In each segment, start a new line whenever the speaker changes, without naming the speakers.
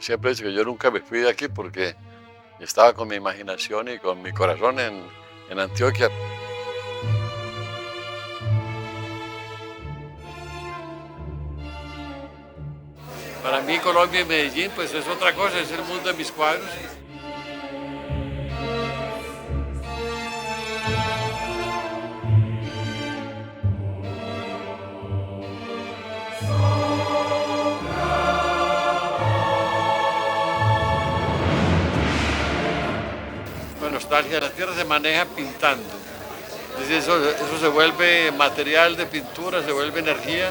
siempre he dicho que yo nunca me fui de aquí porque estaba con mi imaginación y con mi corazón en Antioquia. Para mí Colombia y Medellín pues es otra cosa, es el mundo de mis cuadros. La nostalgia de la tierra se maneja pintando. Es decir, eso se vuelve material de pintura, se vuelve energía.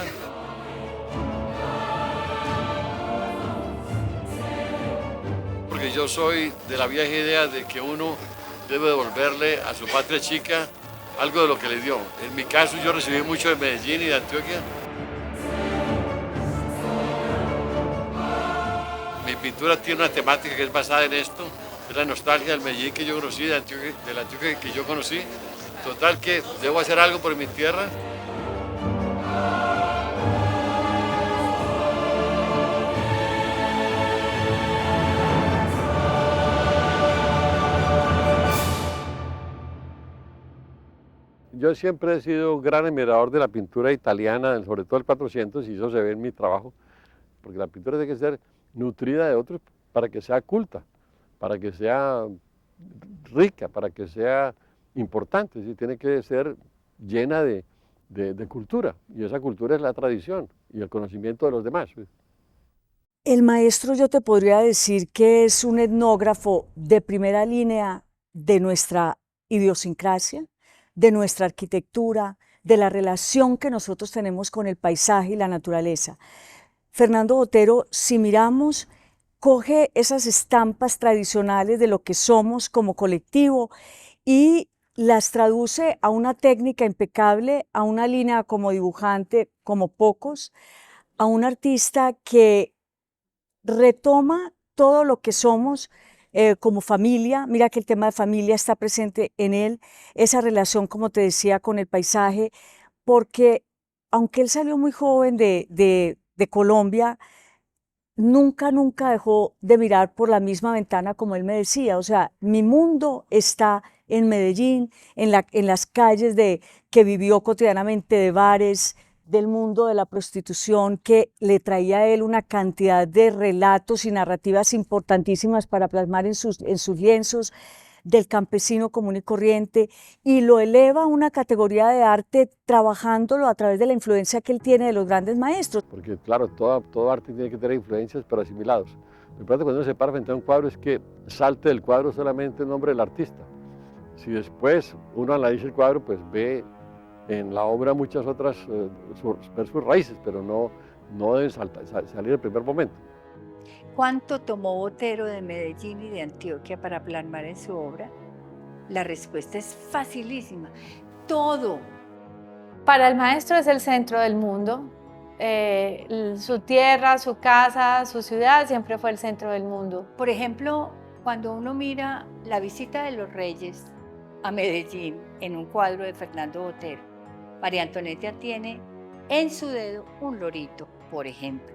Porque yo soy de la vieja idea de que uno debe devolverle a su patria chica algo de lo que le dio. En mi caso yo recibí mucho de Medellín y de Antioquia. Mi pintura tiene una temática que es basada en esto, es la nostalgia del Medellín que yo conocí, de la Antioquia que yo conocí. Total que debo hacer algo por mi tierra. Yo siempre he sido un gran admirador de la pintura italiana, sobre todo el 400, y eso se ve en mi trabajo, porque la pintura tiene que ser nutrida de otros para que sea culta, para que sea rica, para que sea importante, ¿sí? Tiene que ser llena de cultura, y esa cultura es la tradición y el conocimiento de los demás. ¿Sí?
El maestro, yo te podría decir que es un etnógrafo de primera línea de nuestra idiosincrasia, de nuestra arquitectura, de la relación que nosotros tenemos con el paisaje y la naturaleza. Fernando Botero, si miramos, coge esas estampas tradicionales de lo que somos como colectivo y las traduce a una técnica impecable, a una línea como dibujante, como pocos, a un artista que retoma todo lo que somos como familia. Mira que el tema de familia está presente en él, esa relación, como te decía, con el paisaje, porque aunque él salió muy joven de Colombia, nunca dejó de mirar por la misma ventana, como él me decía. O sea, mi mundo está en Medellín, en las calles que vivió cotidianamente, de bares, del mundo de la prostitución, que le traía a él una cantidad de relatos y narrativas importantísimas para plasmar en sus lienzos, del campesino común y corriente, y lo eleva a una categoría de arte trabajándolo a través de la influencia que él tiene de los grandes maestros.
Porque claro, todo arte tiene que tener influencias, pero asimilados. Lo importante cuando uno se para frente a un cuadro es que salte del cuadro solamente el nombre del artista. Si después uno analiza el cuadro, pues ve en la obra muchas otras, ver sus raíces, pero no deben salir del primer momento.
¿Cuánto tomó Botero de Medellín y de Antioquia para plasmar en su obra? La respuesta es facilísima. Todo.
Para el maestro es el centro del mundo. Su tierra, su casa, su ciudad siempre fue el centro del mundo.
Por ejemplo, cuando uno mira la visita de los reyes a Medellín en un cuadro de Fernando Botero, María Antonieta tiene en su dedo un lorito, por ejemplo.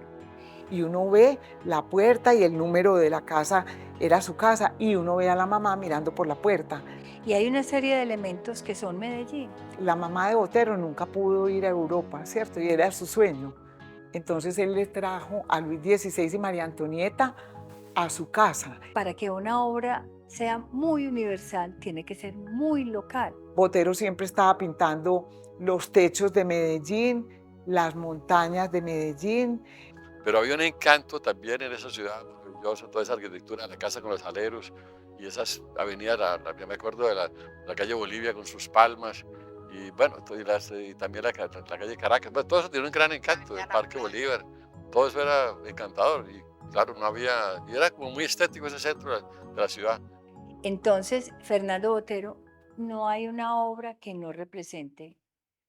Y uno ve la puerta y el número de la casa era su casa, y uno ve a la mamá mirando por la puerta.
Y hay una serie de elementos que son Medellín.
La mamá de Botero nunca pudo ir a Europa, ¿cierto? Y era su sueño. Entonces él le trajo a Luis XVI y María Antonieta a su casa.
Para que una obra sea muy universal, tiene que ser muy local.
Botero siempre estaba pintando los techos de Medellín, las montañas de Medellín.
Pero había un encanto también en esa ciudad maravillosa, toda esa arquitectura, la casa con los aleros y esas avenidas, yo me acuerdo de la calle Bolivia con sus palmas y bueno, y también la calle Caracas, bueno, todo eso tiene un gran encanto, el Parque Bolívar, todo eso era encantador y claro, no había, y era como muy estético ese centro de la ciudad.
Entonces, Fernando Botero, no hay una obra que no represente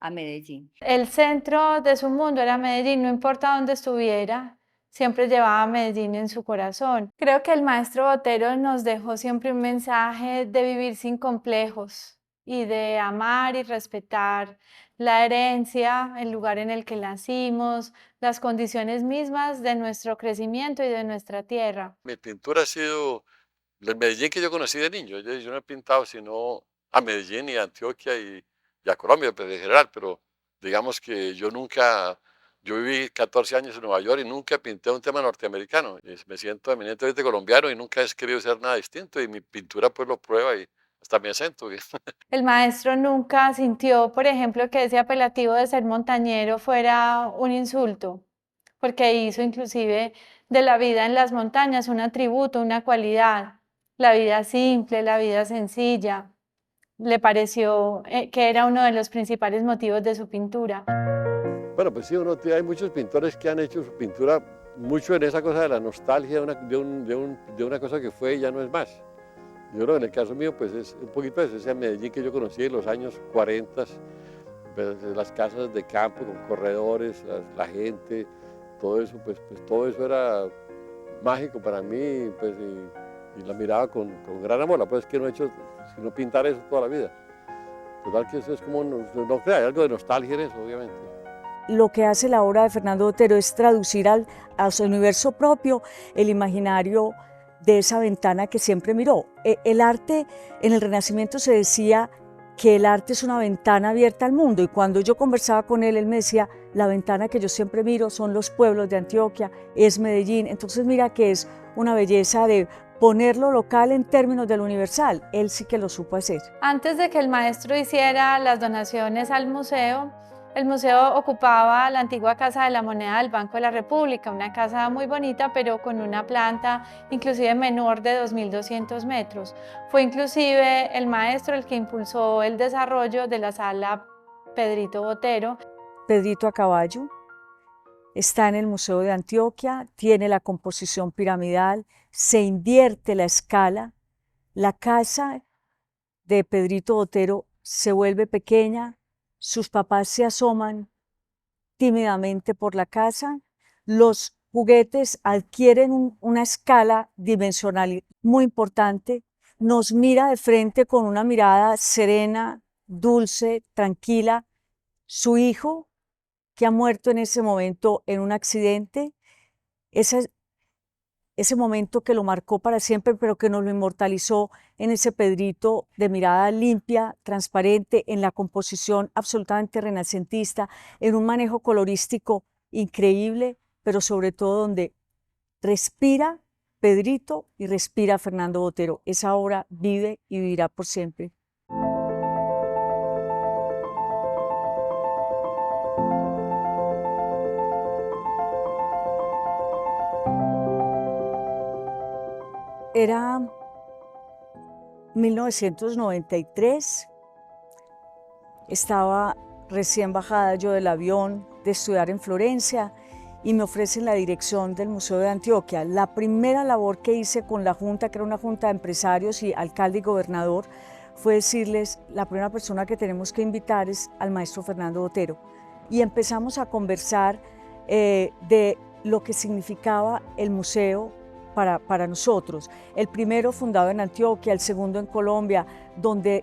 a Medellín.
El centro de su mundo era Medellín, no importa dónde estuviera, siempre llevaba a Medellín en su corazón. Creo que el maestro Botero nos dejó siempre un mensaje de vivir sin complejos y de amar y respetar la herencia, el lugar en el que nacimos, las condiciones mismas de nuestro crecimiento y de nuestra tierra.
Mi pintura ha sido el Medellín que yo conocí de niño. Yo no he pintado sino a Medellín y a Antioquia y a Colombia pues, en general, pero digamos que yo nunca, yo viví 14 años en Nueva York y nunca pinté un tema norteamericano. Me siento eminentemente colombiano y nunca he querido ser nada distinto y mi pintura pues lo prueba y hasta mi acento.
El maestro nunca sintió, por ejemplo, que ese apelativo de ser montañero fuera un insulto, porque hizo inclusive de la vida en las montañas un atributo, una cualidad, la vida simple, la vida sencilla. Le pareció que era uno de los principales motivos de su pintura.
Bueno, pues sí, hay muchos pintores que han hecho su pintura mucho en esa cosa de la nostalgia de una cosa que fue y ya no es más. Yo creo que en el caso mío, pues es un poquito de ese Medellín que yo conocí en los años 40, pues, las casas de campo con corredores, la gente, todo eso, pues todo eso era mágico para mí, pues, y la miraba con gran amor. Pues es que no he hecho sino pintar eso toda la vida. Total que eso es como, no crea, hay algo de nostalgia en eso, obviamente.
Lo que hace la obra de Fernando Botero es traducir a su universo propio el imaginario de esa ventana que siempre miró. El arte, en el Renacimiento se decía que el arte es una ventana abierta al mundo, y cuando yo conversaba con él me decía, la ventana que yo siempre miro son los pueblos de Antioquia, es Medellín. Entonces mira que es una belleza de poner lo local en términos de lo universal. Él sí que lo supo hacer.
Antes de que el maestro hiciera las donaciones al museo, el museo ocupaba la antigua Casa de la Moneda del Banco de la República, una casa muy bonita, pero con una planta inclusive menor de 2.200 metros. Fue inclusive el maestro el que impulsó el desarrollo de la sala Pedrito Botero.
Pedrito a caballo está en el Museo de Antioquia, tiene la composición piramidal, se invierte la escala, la casa de Pedrito Botero se vuelve pequeña, sus papás se asoman tímidamente por la casa, los juguetes adquieren una escala dimensional muy importante, nos mira de frente con una mirada serena, dulce, tranquila. Su hijo, que ha muerto en ese momento en un accidente, ese momento que lo marcó para siempre, pero que nos lo inmortalizó en ese Pedrito de mirada limpia, transparente, en la composición absolutamente renacentista, en un manejo colorístico increíble, pero sobre todo donde respira Pedrito y respira Fernando Botero. Esa obra vive y vivirá por siempre. Era 1993, estaba recién bajada yo del avión de estudiar en Florencia y me ofrecen la dirección del Museo de Antioquia. La primera labor que hice con la junta, que era una junta de empresarios y alcalde y gobernador, fue decirles, la primera persona que tenemos que invitar es al maestro Fernando Botero. Y empezamos a conversar de lo que significaba el museo para nosotros. El primero fundado en Antioquia, el segundo en Colombia, donde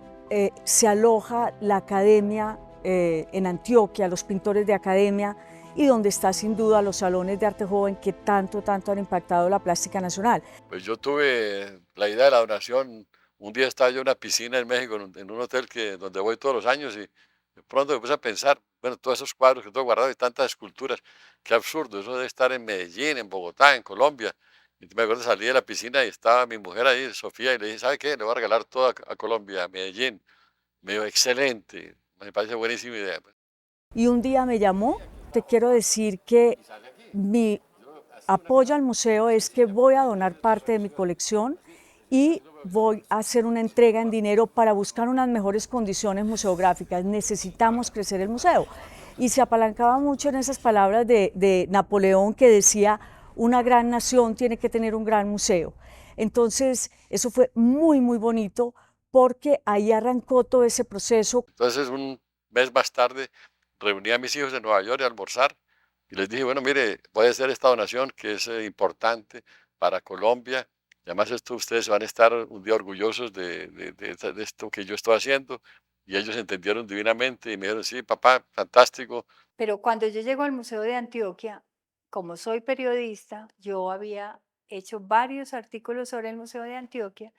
se aloja la academia en Antioquia, los pintores de academia, y donde está sin duda los salones de arte joven que tanto han impactado la plástica nacional.
Pues yo tuve la idea de la donación. Un día estaba yo en una piscina en México, en un hotel donde voy todos los años, y de pronto me puse a pensar, bueno, todos esos cuadros que tengo guardados y tantas esculturas, qué absurdo, eso debe estar en Medellín, en Bogotá, en Colombia. Y me acuerdo, salí de la piscina y estaba mi mujer ahí, Sofía, y le dije, ¿sabe qué? Le voy a regalar todo a Colombia, a Medellín. Me dijo, excelente, me parece buenísima idea.
Y un día me llamó, te quiero decir que mi apoyo al museo es que voy a donar parte de mi colección y voy a hacer una entrega en dinero para buscar unas mejores condiciones museográficas. Necesitamos crecer el museo. Y se apalancaba mucho en esas palabras de Napoleón, que decía, una gran nación tiene que tener un gran museo. Entonces, eso fue muy bonito, porque ahí arrancó todo ese proceso.
Entonces, un mes más tarde, reuní a mis hijos en Nueva York a almorzar y les dije, bueno, mire, voy a hacer esta donación que es importante para Colombia. Y además, ustedes van a estar un día orgullosos de esto que yo estoy haciendo. Y ellos entendieron divinamente y me dijeron, sí, papá, fantástico.
Pero cuando yo llego al Museo de Antioquia, como soy periodista, yo había hecho varios artículos sobre el Museo de Antioquia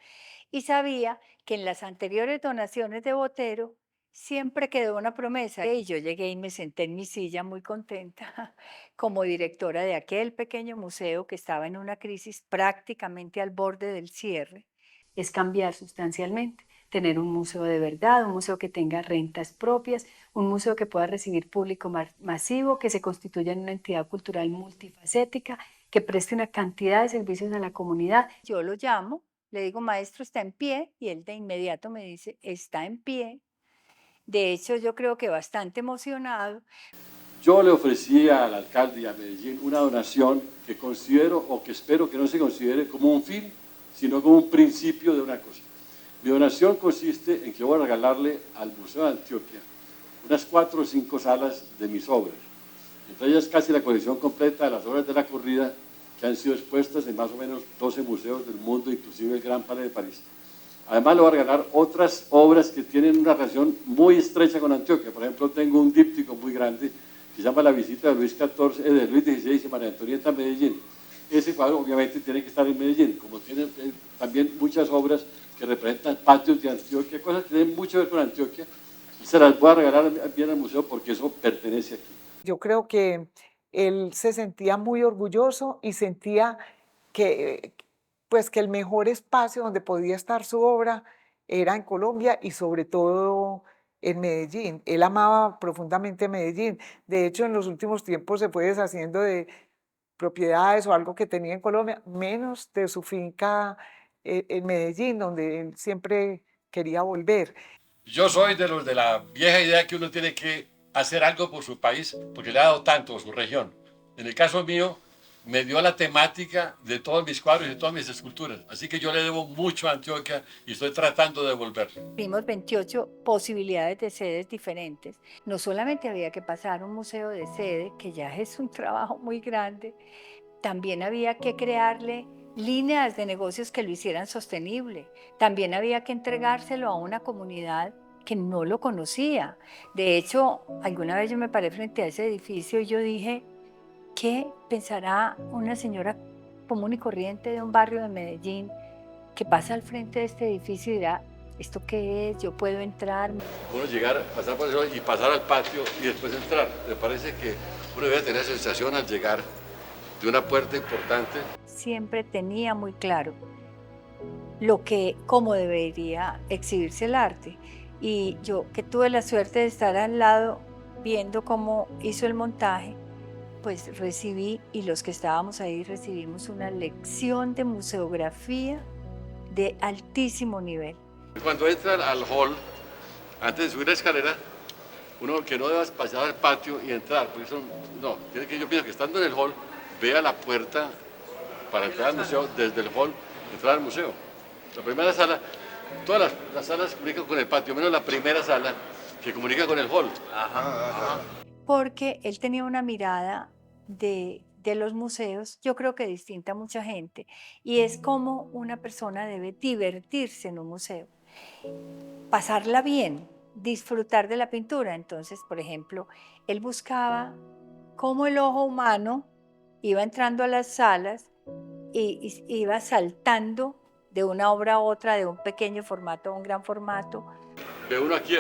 y sabía que en las anteriores donaciones de Botero siempre quedó una promesa. Y yo llegué y me senté en mi silla muy contenta como directora de aquel pequeño museo que estaba en una crisis prácticamente al borde del cierre. Es cambiar sustancialmente, tener un museo de verdad, un museo que tenga rentas propias, un museo que pueda recibir público masivo, que se constituya en una entidad cultural multifacética, que preste una cantidad de servicios a la comunidad. Yo lo llamo, le digo, maestro, está en pie, y él de inmediato me dice, está en pie. De hecho, yo creo que bastante emocionado.
Yo le ofrecí al alcalde y a Medellín una donación que considero o que espero que no se considere como un fin, sino como un principio de una cosa. Mi donación consiste en que voy a regalarle al Museo de Antioquia unas 4 o 5 salas de mis obras, entre ellas casi la colección completa de las obras de la corrida que han sido expuestas en más o menos 12 museos del mundo, inclusive el Gran Palais de París. Además le voy a regalar otras obras que tienen una relación muy estrecha con Antioquia. Por ejemplo, tengo un díptico muy grande que se llama La visita de Luis XVI y María Antonieta a Medellín. Ese cuadro obviamente tiene que estar en Medellín, como tiene también muchas obras que representan patios de Antioquia, cosas que tienen mucho que ver con Antioquia, y se las voy a regalar bien al museo porque eso pertenece aquí.
Yo creo que él se sentía muy orgulloso y sentía que, pues, que el mejor espacio donde podía estar su obra era en Colombia y sobre todo en Medellín. Él amaba profundamente Medellín. De hecho, en los últimos tiempos se fue deshaciendo de propiedades o algo que tenía en Colombia, menos de su finca en Medellín, donde él siempre quería volver.
Yo soy de los de la vieja idea que uno tiene que hacer algo por su país porque le ha dado tanto a su región. En el caso mío, me dio la temática de todos mis cuadros y de todas mis esculturas. Así que yo le debo mucho a Antioquia y estoy tratando de devolverle.
Vimos 28 posibilidades de sedes diferentes. No solamente había que pasar un museo de sede, que ya es un trabajo muy grande, también había que crearle líneas de negocios que lo hicieran sostenible. También había que entregárselo a una comunidad que no lo conocía. De hecho, alguna vez yo me paré frente a ese edificio y yo dije, ¿qué pensará una señora común y corriente de un barrio de Medellín que pasa al frente de este edificio y dirá, ¿esto qué es? ¿Yo puedo entrar?
Uno llegar, pasar por eso y pasar al patio y después entrar. Me parece que uno debe tener esa sensación al llegar de una puerta importante.
Siempre tenía muy claro cómo debería exhibirse el arte. Y yo, que tuve la suerte de estar al lado viendo cómo hizo el montaje, pues recibí, y los que estábamos ahí recibimos una lección de museografía de altísimo nivel.
Cuando entra al hall, antes de subir la escalera, uno que no deba pasar al patio y entrar, porque eso, no, yo pienso que estando en el hall, vea la puerta para entrar al museo, desde el hall, entrar al museo. La primera sala, todas las salas comunican con el patio, menos la primera sala que comunica con el hall.
Porque él tenía una mirada de los museos, yo creo que distinta a mucha gente, y es como una persona debe divertirse en un museo, pasarla bien, disfrutar de la pintura. Entonces, por ejemplo, él buscaba cómo el ojo humano iba entrando a las salas y iba saltando de una obra a otra, de un pequeño formato a un gran formato.
Ve uno aquí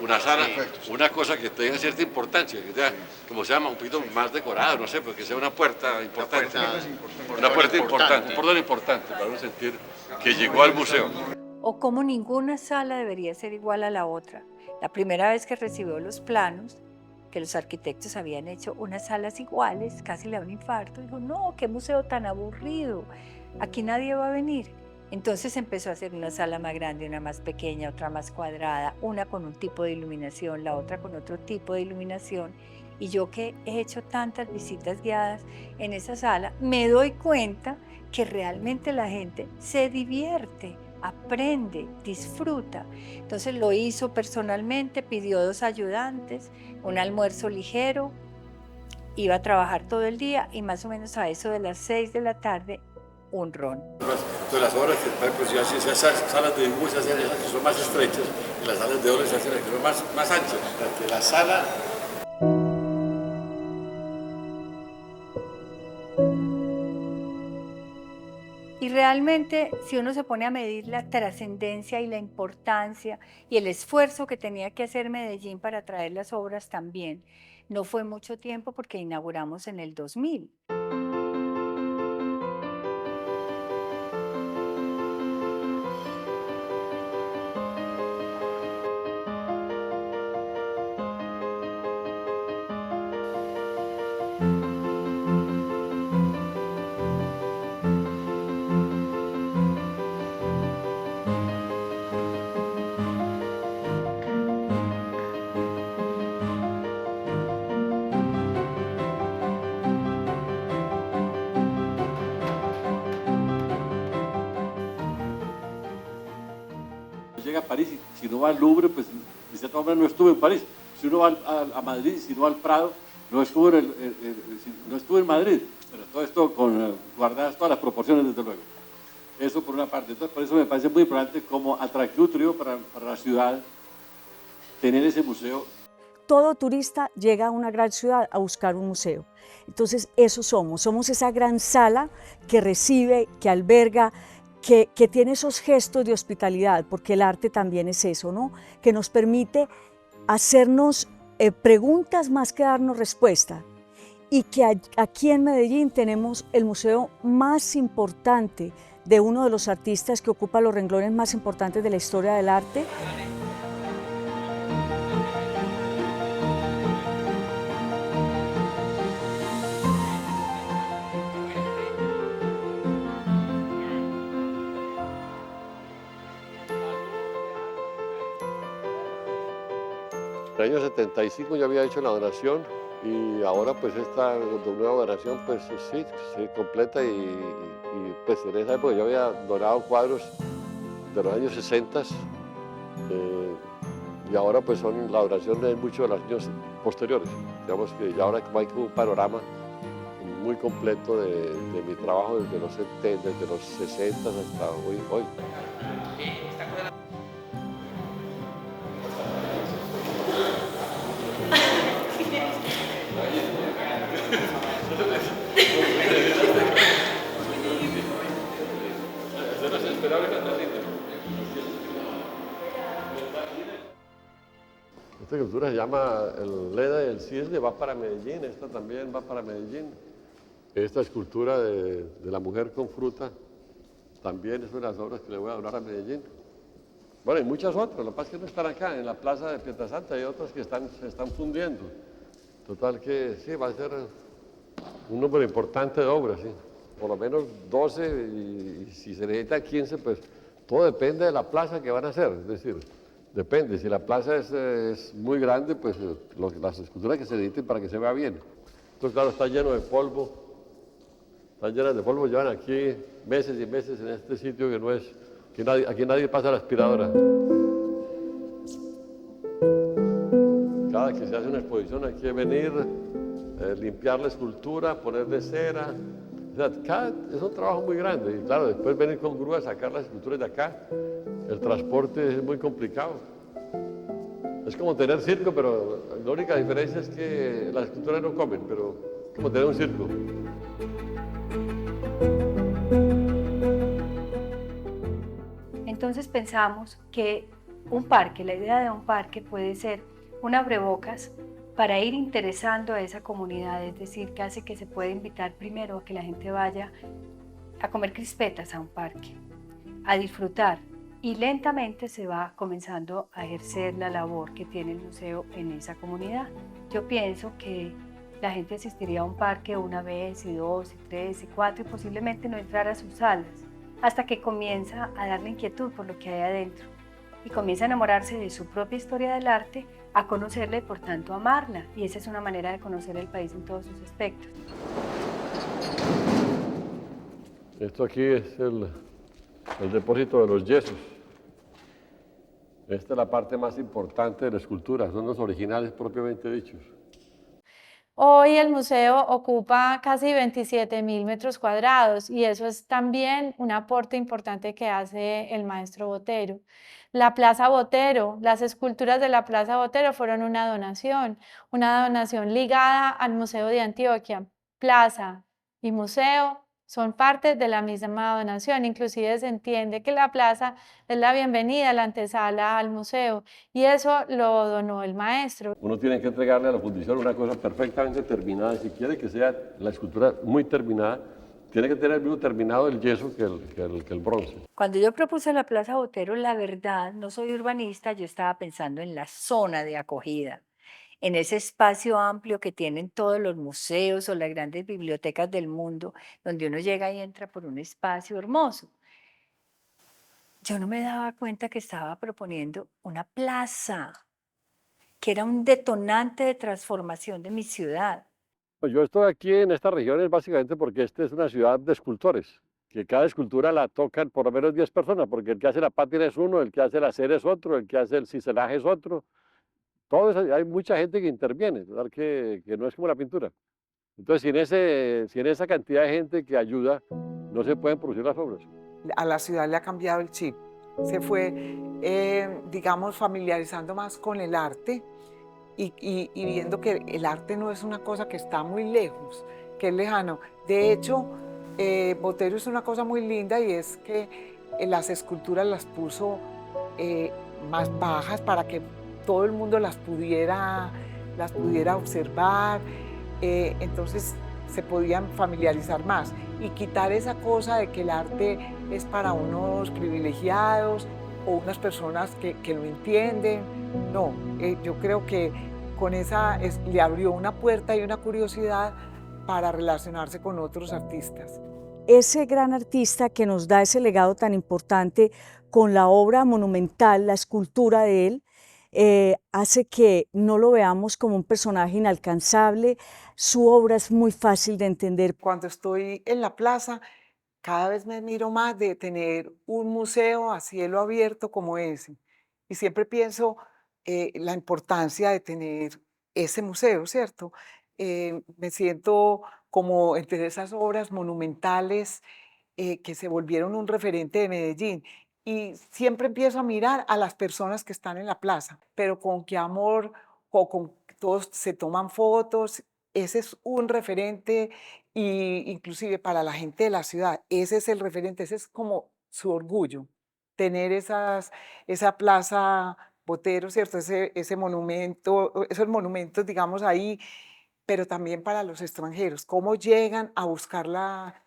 una sala, una cosa que tenga cierta importancia, que sea, como se llama, un poquito más decorada, no sé, porque sea una puerta importante. Una puerta importante, un portón importante para uno sentir que llegó al museo.
O como ninguna sala debería ser igual a la otra. La primera vez que recibió los planos, que los arquitectos habían hecho unas salas iguales, casi le da un infarto, dijo, no, qué museo tan aburrido, aquí nadie va a venir. Entonces empezó a hacer una sala más grande, una más pequeña, otra más cuadrada, una con un tipo de iluminación, la otra con otro tipo de iluminación. Y yo que he hecho tantas visitas guiadas en esa sala, me doy cuenta que realmente la gente se divierte, aprende, disfruta. Entonces lo hizo personalmente, pidió 2 ayudantes, un almuerzo ligero, iba a trabajar todo el día y más o menos a eso de las 6 de la tarde, un ron.
Entonces las obras, por ejemplo, si haces esas salas de dibujo se hacen esas que son más estrechas y las salas de obras se hacen las que son más anchas. Para que la sala...
Y realmente, si uno se pone a medir la trascendencia y la importancia y el esfuerzo que tenía que hacer Medellín para traer las obras también, no fue mucho tiempo porque inauguramos en el 2000.
Llega a París y si no va al Louvre, pues de cierta manera no estuvo en París. Si uno va a Madrid, si no va al Prado, no estuvo en Madrid. Pero todo esto con guardadas todas las proporciones, desde luego. Eso por una parte. Entonces, por eso me parece muy importante como atractivo turístico para la ciudad tener ese museo.
Todo turista llega a una gran ciudad a buscar un museo. Entonces, eso somos esa gran sala que recibe, que alberga, que tiene esos gestos de hospitalidad, porque el arte también es eso, ¿no? Que nos permite hacernos preguntas más que darnos respuesta. Y que aquí en Medellín tenemos el museo más importante de uno de los artistas que ocupa los renglones más importantes de la historia del arte.
En el año 75 yo había hecho la donación y ahora pues esta nueva donación pues sí, se completa y pues en esa época yo había donado cuadros de los años 60 y ahora pues son la donación de muchos de los años posteriores. Digamos que ya ahora como hay como un panorama muy completo de mi trabajo desde los 70, desde los 60 hasta hoy. Esta escultura se llama el Leda y el Cisne, va para Medellín, esta también va para Medellín. Esta escultura de la mujer con fruta también es una de las obras que le voy a donar a Medellín. Bueno, y muchas otras, lo que pasa es que no están acá, en la plaza de Pietrasanta, hay otras que se están fundiendo. Total que sí, va a ser un número importante de obras, sí. Por lo menos 12 y si se necesita 15, pues todo depende de la plaza que van a hacer, es decir, depende, si la plaza es muy grande, pues las esculturas que se necesiten para que se vea bien. Entonces, claro, está lleno de polvo, están llenas de polvo, llevan aquí meses y meses en este sitio que no es, aquí nadie pasa la aspiradora. Cada que se hace una exposición hay que venir, limpiar la escultura, ponerle cera. O sea, es un trabajo muy grande y claro, después venir con grúa a sacar las esculturas de acá, el transporte es muy complicado. Es como tener circo, pero la única diferencia es que las esculturas no comen, pero es como tener un circo.
Entonces pensamos que un parque, la idea de un parque puede ser un abrebocas para ir interesando a esa comunidad, es decir, casi que se puede invitar primero a que la gente vaya a comer crispetas a un parque, a disfrutar, y lentamente se va comenzando a ejercer la labor que tiene el museo en esa comunidad. Yo pienso que la gente asistiría a un parque una vez, y dos, y tres, y cuatro, y posiblemente no entrar a sus salas, hasta que comienza a darle inquietud por lo que hay adentro, y comienza a enamorarse de su propia historia del arte, a conocerla y por tanto amarla, y esa es una manera de conocer el país en todos sus aspectos.
Esto aquí es el depósito de los yesos. Esta es la parte más importante de la escultura, son los originales propiamente dichos.
Hoy el museo ocupa casi 27.000 metros cuadrados y eso es también un aporte importante que hace el maestro Botero. La Plaza Botero, las esculturas de la Plaza Botero fueron una donación ligada al Museo de Antioquia. Plaza y museo son parte de la misma donación, inclusive se entiende que la plaza es la bienvenida, la antesala al museo, y eso lo donó el maestro.
Uno tiene que entregarle a la fundición una cosa perfectamente terminada. Si quiere que sea la escultura muy terminada, tiene que tener el mismo terminado el yeso que el bronce.
Cuando yo propuse la Plaza Botero, la verdad, no soy urbanista, yo estaba pensando en la zona de acogida, en ese espacio amplio que tienen todos los museos o las grandes bibliotecas del mundo, donde uno llega y entra por un espacio hermoso. Yo no me daba cuenta que estaba proponiendo una plaza, que era un detonante de transformación de mi ciudad.
Pues yo estoy aquí en esta región es básicamente porque esta es una ciudad de escultores, que cada escultura la tocan por lo menos 10 personas, porque el que hace la pátina es uno, el que hace la cera es otro, el que hace el ciselaje es otro. Todo eso, hay mucha gente que interviene, ¿verdad? Que no es como la pintura. Entonces, sin esa cantidad de gente que ayuda, no se pueden producir las obras.
A la ciudad le ha cambiado el chip. Se fue, digamos, familiarizando más con el arte y viendo que el arte no es una cosa que está muy lejos, que es lejano. De hecho, Botero es una cosa muy linda y es que las esculturas las puso más bajas para que todo el mundo las pudiera observar. Entonces se podían familiarizar más y quitar esa cosa de que el arte es para unos privilegiados o unas personas que lo entienden. No, yo creo que con esa le abrió una puerta y una curiosidad para relacionarse con otros artistas.
Ese gran artista que nos da ese legado tan importante con la obra monumental, la escultura de él, hace que no lo veamos como un personaje inalcanzable. Su obra es muy fácil de entender.
Cuando estoy en la plaza, cada vez me admiro más de tener un museo a cielo abierto como ese. Y siempre pienso la importancia de tener ese museo, ¿cierto? Me siento como entre esas obras monumentales que se volvieron un referente de Medellín. Y siempre empiezo a mirar a las personas que están en la plaza, pero con qué amor, o con todos se toman fotos. Ese es un referente y inclusive para la gente de la ciudad, ese es el referente, ese es como su orgullo, tener esa plaza Botero, ¿cierto? Ese monumento, esos monumentos, digamos, ahí, pero también para los extranjeros, cómo llegan a buscar la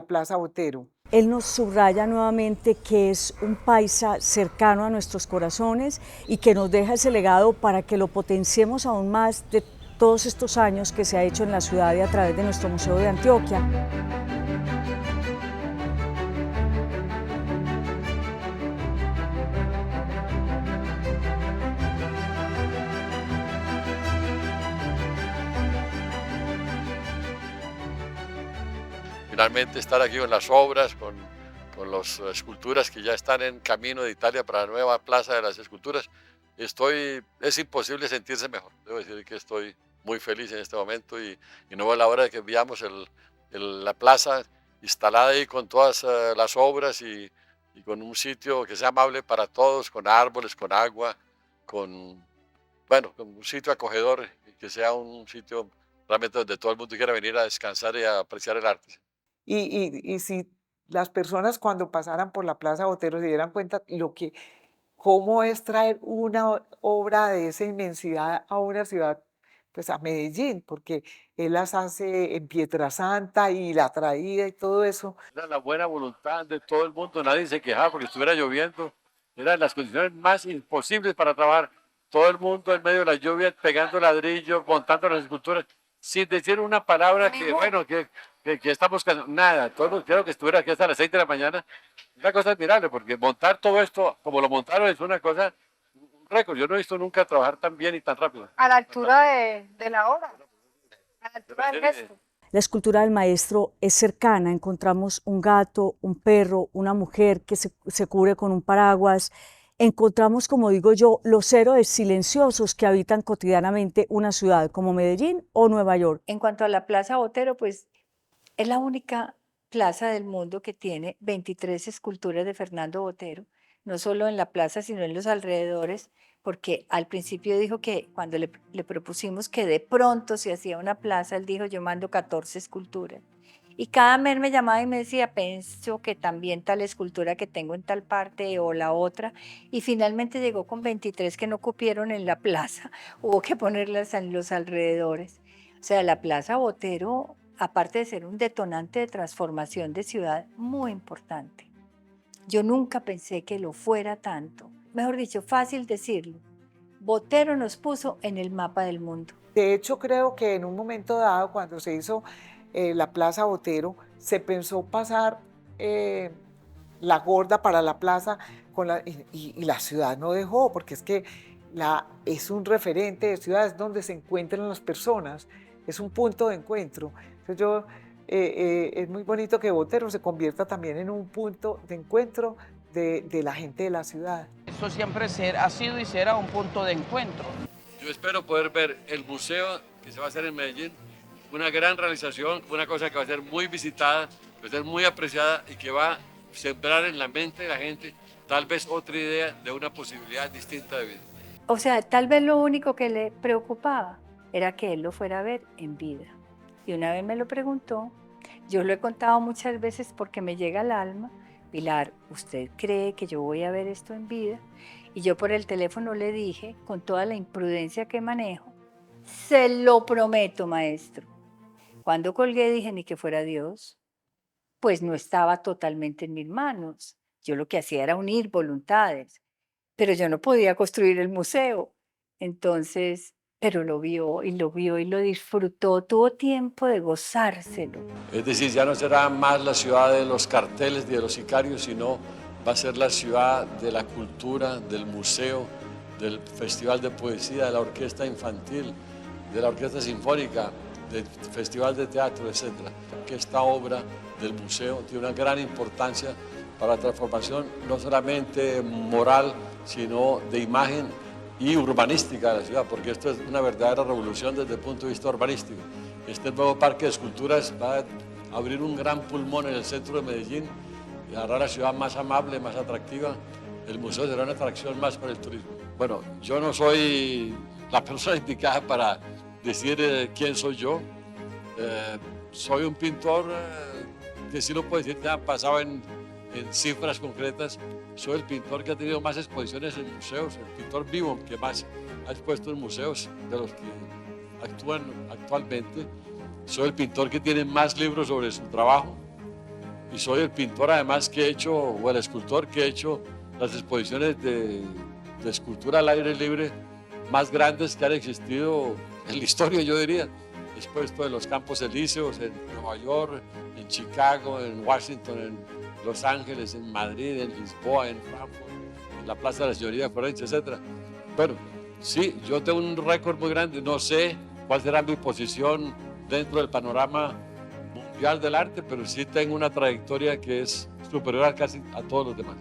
plaza Botero.
Él nos subraya nuevamente que es un paisa cercano a nuestros corazones y que nos deja ese legado para que lo potenciemos aún más de todos estos años que se ha hecho en la ciudad y a través de nuestro Museo de Antioquia.
Finalmente estar aquí con las obras, con las esculturas que ya están en camino de Italia para la nueva Plaza de las Esculturas, es imposible sentirse mejor. Debo decir que estoy muy feliz en este momento y no veo la hora de que veamos la plaza instalada ahí con todas las obras y con un sitio que sea amable para todos, con árboles, con agua, con un sitio acogedor y que sea un sitio realmente donde todo el mundo quiera venir a descansar y a apreciar el arte.
Y si las personas cuando pasaran por la Plaza Botero se dieran cuenta cómo es traer una obra de esa inmensidad a una ciudad, pues a Medellín, porque él las hace en Pietrasanta y la traída y todo eso.
Era la buena voluntad de todo el mundo, nadie se quejaba porque estuviera lloviendo, eran las condiciones más imposibles para trabajar. Todo el mundo en medio de la lluvia pegando ladrillos, montando las esculturas, sin decir una palabra que estamos buscando, nada. Quiero que estuviera aquí hasta las 6 de la mañana. Una cosa admirable, porque montar todo esto como lo montaron es una cosa, un récord. Yo no he visto nunca trabajar tan bien y tan rápido.
A la altura de la obra, a la altura del gesto.
La escultura del maestro es cercana, encontramos un gato, un perro, una mujer que se cubre con un paraguas encontramos, como digo yo, los héroes silenciosos que habitan cotidianamente una ciudad como Medellín o Nueva York.
En cuanto a la Plaza Botero, pues es la única plaza del mundo que tiene 23 esculturas de Fernando Botero, no solo en la plaza, sino en los alrededores, porque al principio dijo que cuando le propusimos que de pronto se hacía una plaza, él dijo, yo mando 14 esculturas. Y cada mes me llamaba y me decía, pienso que también tal escultura que tengo en tal parte o la otra. Y finalmente llegó con 23 que no cupieron en la plaza. Hubo que ponerlas en los alrededores. O sea, la Plaza Botero, aparte de ser un detonante de transformación de ciudad muy importante, yo nunca pensé que lo fuera tanto. Mejor dicho, fácil decirlo. Botero nos puso en el mapa del mundo.
De hecho, creo que en un momento dado, cuando se hizo la Plaza Botero, se pensó pasar la gorda para la plaza y la ciudad no dejó, porque es que es un referente de ciudad, es donde se encuentran las personas, es un punto de encuentro. Entonces es muy bonito que Botero se convierta también en un punto de encuentro de la gente de la ciudad.
Eso siempre ha sido y será un punto de encuentro.
Yo espero poder ver el museo que se va a hacer en Medellín, una gran realización, una cosa que va a ser muy visitada, que va a ser muy apreciada y que va a sembrar en la mente de la gente tal vez otra idea de una posibilidad distinta de vida.
O sea, tal vez lo único que le preocupaba era que él lo fuera a ver en vida. Y una vez me lo preguntó, yo lo he contado muchas veces porque me llega al alma, Pilar, ¿usted cree que yo voy a ver esto en vida? Y yo por el teléfono le dije, con toda la imprudencia que manejo, se lo prometo, maestro. Cuando colgué dije, ni que fuera Dios, pues no estaba totalmente en mis manos. Yo lo que hacía era unir voluntades, pero yo no podía construir el museo. Entonces, pero lo vio y lo vio y lo disfrutó, tuvo tiempo de gozárselo.
Es decir, ya no será más la ciudad de los carteles ni de los sicarios, sino va a ser la ciudad de la cultura, del museo, del festival de poesía, de la orquesta infantil, de la orquesta sinfónica, del festival de teatro, etc. Que esta obra del museo tiene una gran importancia para la transformación no solamente moral, sino de imagen y urbanística de la ciudad, porque esto es una verdadera revolución desde el punto de vista urbanístico. Este nuevo parque de esculturas va a abrir un gran pulmón en el centro de Medellín y hará la ciudad más amable, más atractiva. El museo será una atracción más para el turismo. Bueno, yo no soy la persona indicada para decir quién soy yo. Soy un pintor que sí lo puedo decir, ya basado en cifras concretas. Soy el pintor que ha tenido más exposiciones en museos, el pintor vivo que más ha expuesto en museos de los que actúan actualmente. Soy el pintor que tiene más libros sobre su trabajo y soy el pintor además que he hecho, o el escultor que he hecho las exposiciones de escultura al aire libre más grandes que han existido en la historia, yo diría. He expuesto en los Campos Elíseos, en Nueva York, en Chicago, en Washington, en Los Ángeles, en Madrid, en Lisboa, en Frankfurt, en la Plaza de la Señoría de Florencia, etc. Bueno, sí, yo tengo un récord muy grande, no sé cuál será mi posición dentro del panorama mundial del arte, pero sí tengo una trayectoria que es superior a casi a todos los demás.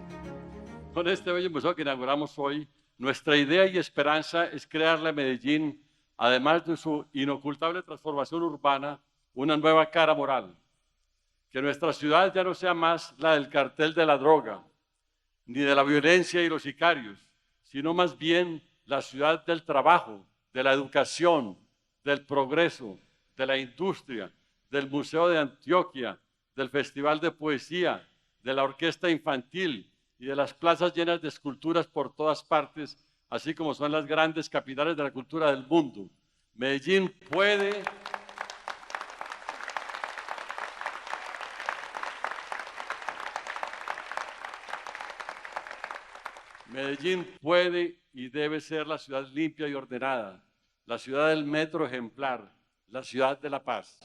Con este bello museo que inauguramos hoy, nuestra idea y esperanza es crearle a Medellín, además de su inocultable transformación urbana, una nueva cara moral. Que nuestra ciudad ya no sea más la del cartel de la droga, ni de la violencia y los sicarios, sino más bien la ciudad del trabajo, de la educación, del progreso, de la industria, del Museo de Antioquia, del Festival de Poesía, de la Orquesta Infantil y de las plazas llenas de esculturas por todas partes, así como son las grandes capitales de la cultura del mundo. Medellín puede y debe ser la ciudad limpia y ordenada, la ciudad del metro ejemplar, la ciudad de la paz.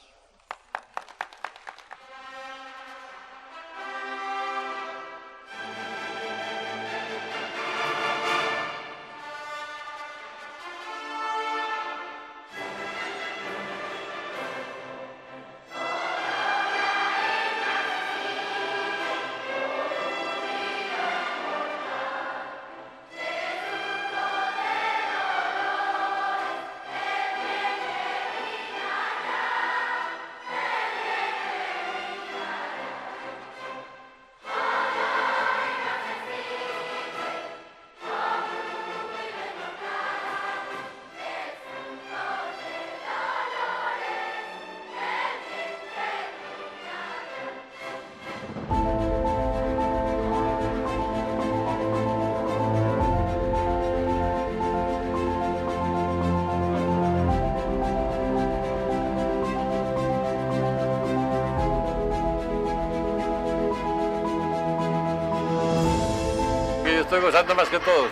gozando más que todos.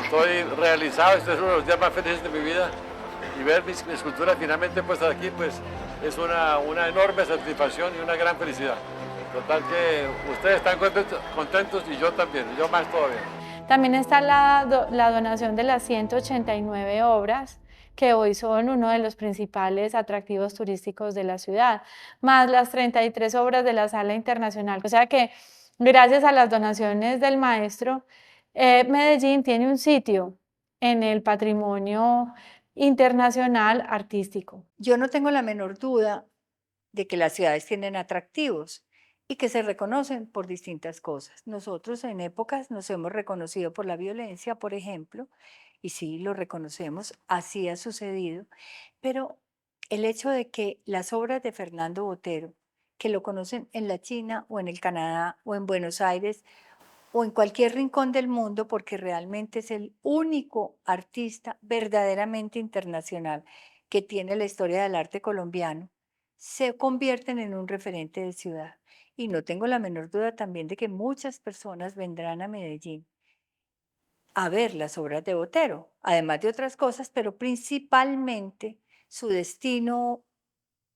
Estoy realizado, este es uno de los días más felices de mi vida y ver mis esculturas finalmente puestas aquí, pues es una enorme satisfacción y una gran felicidad. Total que ustedes están contentos y yo también, yo más todavía.
También está la donación de las 189 obras que hoy son uno de los principales atractivos turísticos de la ciudad, más las 33 obras de la Sala Internacional. O sea que gracias a las donaciones del maestro, Medellín tiene un sitio en el patrimonio internacional artístico.
Yo no tengo la menor duda de que las ciudades tienen atractivos y que se reconocen por distintas cosas. Nosotros en épocas nos hemos reconocido por la violencia, por ejemplo, y sí, lo reconocemos, así ha sucedido, pero el hecho de que las obras de Fernando Botero, que lo conocen en la China o en el Canadá o en Buenos Aires o en cualquier rincón del mundo, porque realmente es el único artista verdaderamente internacional que tiene la historia del arte colombiano, se convierten en un referente de ciudad. Y no tengo la menor duda también de que muchas personas vendrán a Medellín a ver las obras de Botero, además de otras cosas, pero principalmente su destino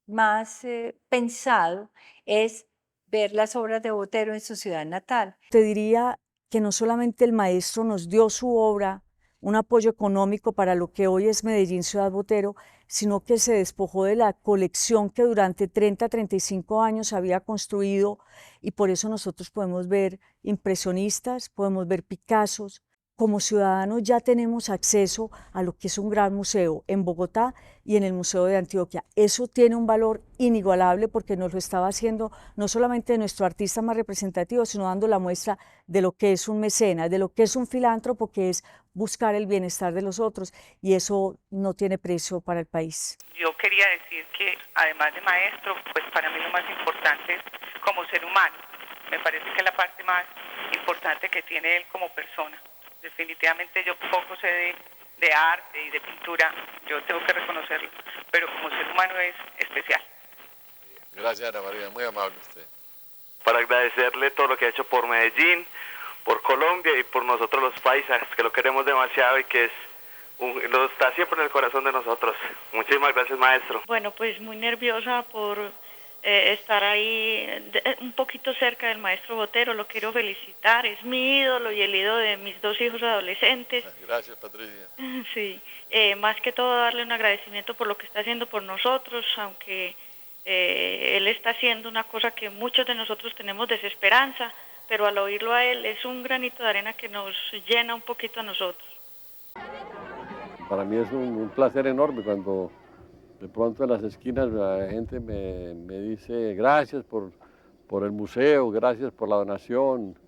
más pensado es ver las obras de Botero en su ciudad natal.
Te diría que no solamente el maestro nos dio su obra, un apoyo económico para lo que hoy es Medellín Ciudad Botero, sino que se despojó de la colección que durante 35 años había construido, y por eso nosotros podemos ver impresionistas, podemos ver Picassos. Como ciudadanos ya tenemos acceso a lo que es un gran museo en Bogotá y en el Museo de Antioquia. Eso tiene un valor inigualable porque nos lo estaba haciendo no solamente nuestro artista más representativo, sino dando la muestra de lo que es un mecenas, de lo que es un filántropo, que es buscar el bienestar de los otros, y eso no tiene precio para el país.
Yo quería decir que además de maestro, pues para mí lo más importante es como ser humano. Me parece que es la parte más importante que tiene él como persona. Definitivamente yo poco sé de arte y de pintura, yo tengo que reconocerlo, pero como ser humano es especial.
Gracias, Ana María, muy amable usted.
Para agradecerle todo lo que ha hecho por Medellín, por Colombia y por nosotros los paisas, que lo queremos demasiado y que lo está siempre en el corazón de nosotros. Muchísimas gracias, maestro.
Bueno, pues muy nerviosa por estar ahí un poquito cerca del maestro Botero. Lo quiero felicitar, es mi ídolo y el ídolo de mis dos hijos adolescentes.
Gracias, Patricia.
Sí, más que todo darle un agradecimiento por lo que está haciendo por nosotros, aunque él está haciendo una cosa que muchos de nosotros tenemos desesperanza, pero al oírlo a él es un granito de arena que nos llena un poquito a nosotros.
Para mí es un placer enorme cuando de pronto en las esquinas la gente me dice gracias por el museo, gracias por la donación.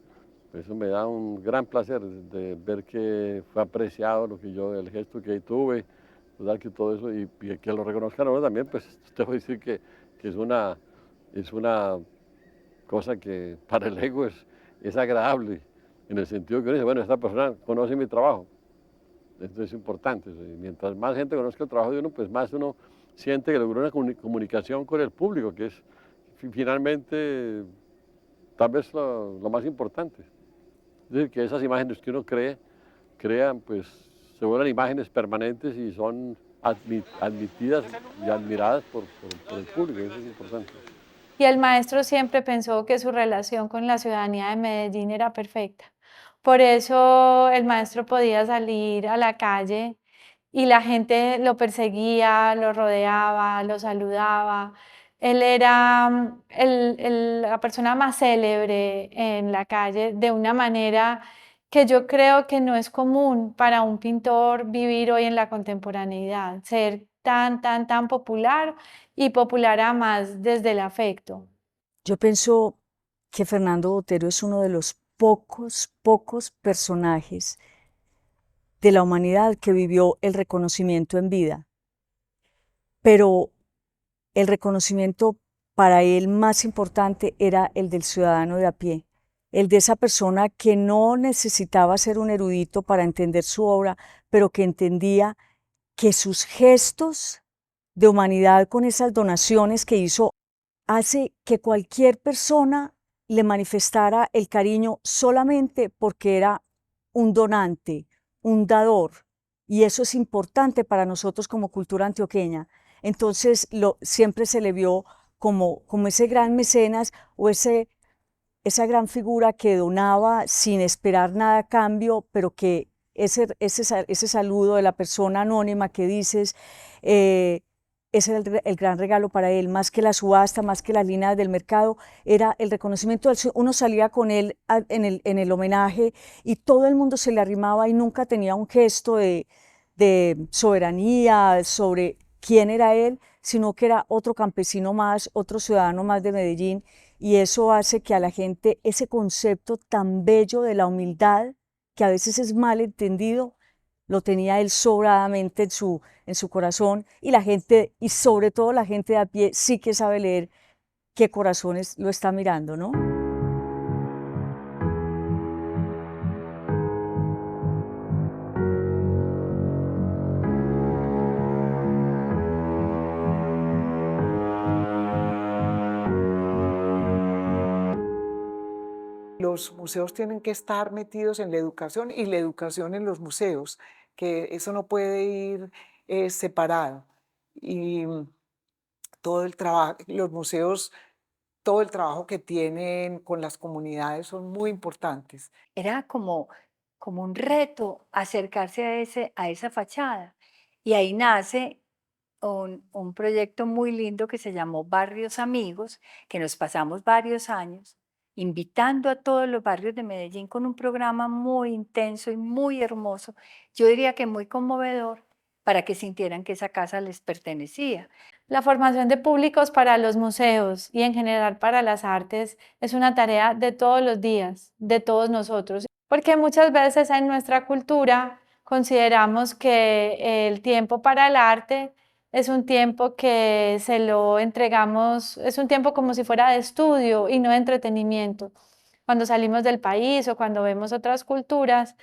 Eso me da un gran placer de ver que fue apreciado el gesto que tuve, ¿verdad? Que todo eso y que lo reconozcan ahora también, pues te voy a decir que es una cosa que para el ego es agradable, en el sentido que uno dice, bueno, esta persona conoce mi trabajo. Esto es importante. Mientras más gente conozca el trabajo de uno, pues más uno siente que logró una comunicación con el público, que es finalmente tal vez lo más importante. Es decir, que esas imágenes que uno crean, pues se vuelven imágenes permanentes y son admitidas y admiradas por el público, eso es importante.
Y el maestro siempre pensó que su relación con la ciudadanía de Medellín era perfecta. Por eso el maestro podía salir a la calle y la gente lo perseguía, lo rodeaba, lo saludaba. Él era la persona más célebre en la calle de una manera que yo creo que no es común para un pintor vivir hoy en la contemporaneidad, ser tan popular y popular además desde el afecto.
Yo pienso que Fernando Botero es uno de los pocos personajes de la humanidad que vivió el reconocimiento en vida, pero el reconocimiento para él más importante era el del ciudadano de a pie, el de esa persona que no necesitaba ser un erudito para entender su obra, pero que entendía que sus gestos de humanidad con esas donaciones que hizo hace que cualquier persona le manifestara el cariño solamente porque era un donante, un dador, y eso es importante para nosotros como cultura antioqueña. Entonces siempre se le vio como ese gran mecenas o esa gran figura que donaba sin esperar nada a cambio, pero que ese saludo de la persona anónima que dices, ese era el gran regalo para él, más que la subasta, más que las líneas del mercado, era el reconocimiento. Uno salía con él en el homenaje y todo el mundo se le arrimaba y nunca tenía un gesto de soberanía sobre quién era él, sino que era otro campesino más, otro ciudadano más de Medellín, y eso hace que a la gente ese concepto tan bello de la humildad, que a veces es mal entendido, lo tenía él sobradamente en su corazón, y la gente, y sobre todo la gente de a pie, sí que sabe leer qué corazones lo está mirando, ¿no?
Los museos tienen que estar metidos en la educación y la educación en los museos, que eso no puede ir separado. Y todo el trabajo, los museos, todo el trabajo que tienen con las comunidades son muy importantes.
Era como un reto acercarse a esa fachada. Y ahí nace un proyecto muy lindo que se llamó Barrios Amigos, que nos pasamos varios años invitando a todos los barrios de Medellín con un programa muy intenso y muy hermoso, yo diría que muy conmovedor, para que sintieran que esa casa les pertenecía.
La formación de públicos para los museos y en general para las artes es una tarea de todos los días, de todos nosotros, porque muchas veces en nuestra cultura consideramos que el tiempo para el arte es un tiempo que se lo entregamos, es un tiempo como si fuera de estudio y no de entretenimiento. Cuando salimos del país o cuando vemos otras culturas,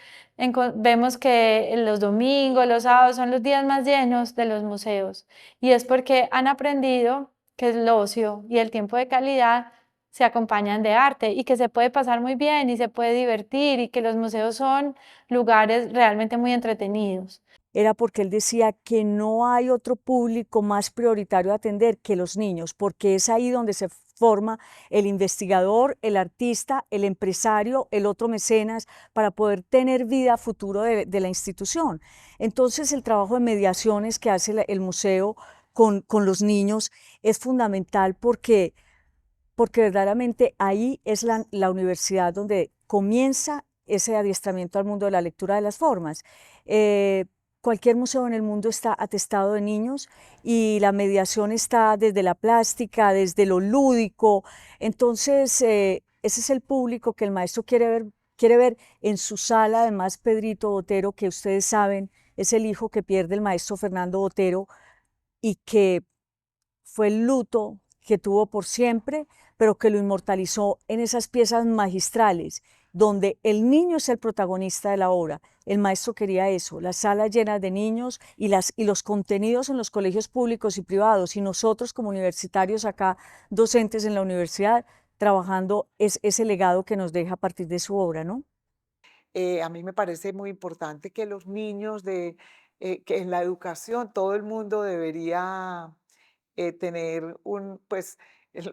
vemos que los domingos, los sábados son los días más llenos de los museos. Y es porque han aprendido que el ocio y el tiempo de calidad se acompañan de arte y que se puede pasar muy bien y se puede divertir y que los museos son lugares realmente muy entretenidos.
Era porque él decía que no hay otro público más prioritario a atender que los niños, porque es ahí donde se forma el investigador, el artista, el empresario, el otro mecenas, para poder tener vida futuro de la institución. Entonces el trabajo de mediaciones que hace el museo con los niños es fundamental porque verdaderamente ahí es la universidad donde comienza ese adiestramiento al mundo de la lectura de las formas. Cualquier museo en el mundo está atestado de niños y la mediación está desde la plástica, desde lo lúdico. Entonces, ese es el público que el maestro quiere ver en su sala. Además, Pedrito Botero, que ustedes saben, es el hijo que pierde el maestro Fernando Botero y que fue el luto que tuvo por siempre, pero que lo inmortalizó en esas piezas magistrales, donde el niño es el protagonista de la obra. El maestro quería eso, las salas llenas de niños y los contenidos en los colegios públicos y privados, y nosotros como universitarios acá, docentes en la universidad, trabajando ese legado que nos deja a partir de su obra, ¿no?
A mí me parece muy importante que los niños que en la educación todo el mundo debería tener pues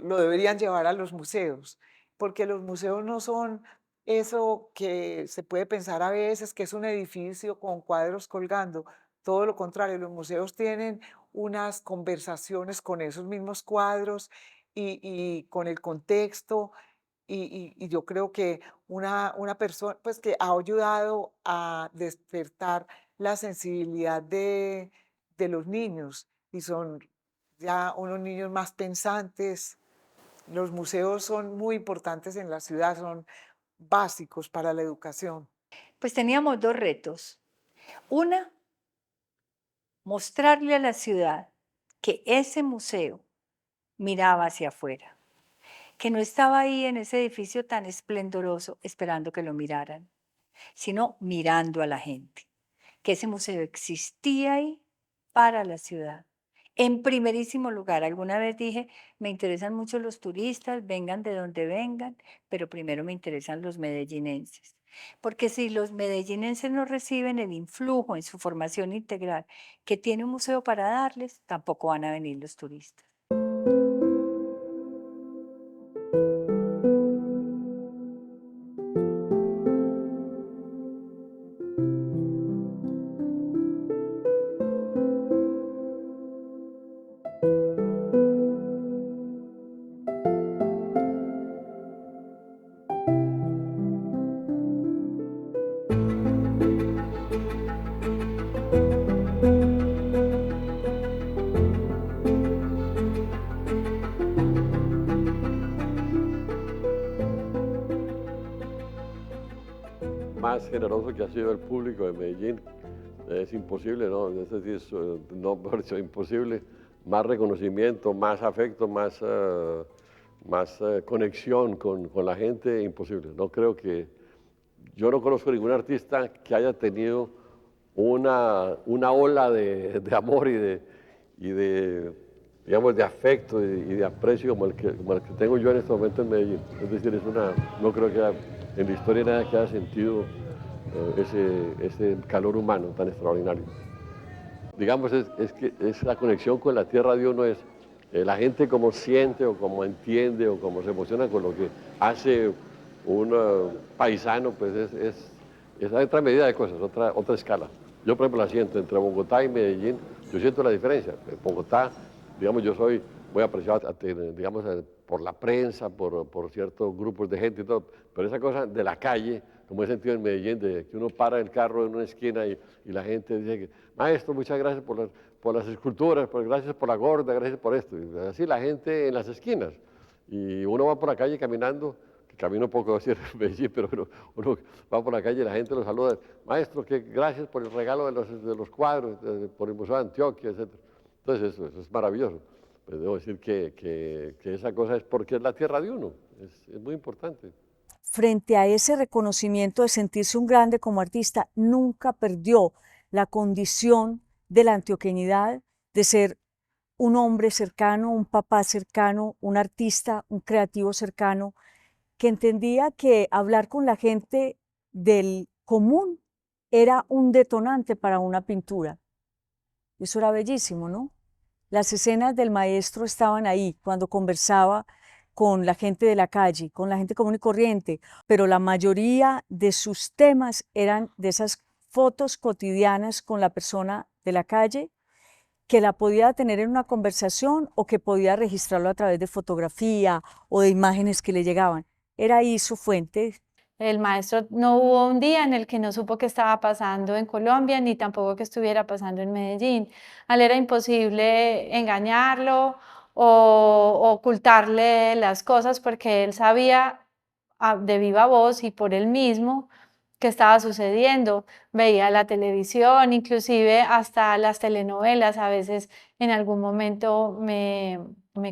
lo deberían llevar a los museos, porque los museos no son eso que se puede pensar a veces, que es un edificio con cuadros colgando. Todo lo contrario, los museos tienen unas conversaciones con esos mismos cuadros y con el contexto. Y yo creo que una persona pues, que ha ayudado a despertar la sensibilidad de los niños, y son ya unos niños más pensantes. Los museos son muy importantes en la ciudad, son básicos para la educación.
Pues teníamos dos retos. Una, mostrarle a la ciudad que ese museo miraba hacia afuera, que no estaba ahí en ese edificio tan esplendoroso esperando que lo miraran, sino mirando a la gente, que ese museo existía ahí para la ciudad. En primerísimo lugar, alguna vez dije, me interesan mucho los turistas, vengan de donde vengan, pero primero me interesan los medellinenses. porque si los medellinenses no reciben el influjo en su formación integral que tiene un museo para darles, tampoco van a venir los turistas.
Más generoso que ha sido el público de Medellín, es imposible, ¿no? Es decir, no, mejor dicho, imposible. Más reconocimiento, más afecto, más conexión con la gente, imposible. No creo que, yo no conozco ningún artista que haya tenido una ola de amor digamos, de afecto y de aprecio como el que tengo yo en este momento en Medellín. Es decir, no creo que en la historia nada que haya sentido ese calor humano tan extraordinario. Digamos, es la conexión con la tierra de uno, es la gente como siente o como entiende o como se emociona con lo que hace un paisano, pues es otra medida de cosas, otra escala. Yo, por ejemplo, la siento entre Bogotá y Medellín, yo siento la diferencia. En Bogotá, digamos, yo soy muy apreciado, digamos, por la prensa, por ciertos grupos de gente y todo, pero esa cosa de la calle, como he sentido en Medellín, de que uno para el carro en una esquina y la gente dice que, maestro, muchas gracias por las esculturas, gracias por la gorda, gracias por esto. Y así la gente en las esquinas. Y uno va por la calle caminando, que camino poco decir en Medellín, pero uno va por la calle y la gente lo saluda, maestro, que gracias por el regalo de los cuadros, por el Museo de Antioquia, etc. Entonces eso es maravilloso. Pues debo decir que esa cosa es porque es la tierra de uno, es muy importante.
Frente a ese reconocimiento de sentirse un grande como artista, nunca perdió la condición de la antioqueñidad, de ser un hombre cercano, un papá cercano, un artista, un creativo cercano, que entendía que hablar con la gente del común era un detonante para una pintura. Eso era bellísimo, ¿no? Las escenas del maestro estaban ahí cuando conversaba con la gente de la calle, con la gente común y corriente, pero la mayoría de sus temas eran de esas fotos cotidianas con la persona de la calle, que la podía tener en una conversación o que podía registrarlo a través de fotografía o de imágenes que le llegaban. Era ahí su fuente.
El maestro no hubo un día en el que no supo qué estaba pasando en Colombia, ni tampoco qué estuviera pasando en Medellín. A él era imposible engañarlo o ocultarle las cosas porque él sabía de viva voz y por él mismo qué estaba sucediendo. Veía la televisión, inclusive hasta las telenovelas, a veces en algún momento me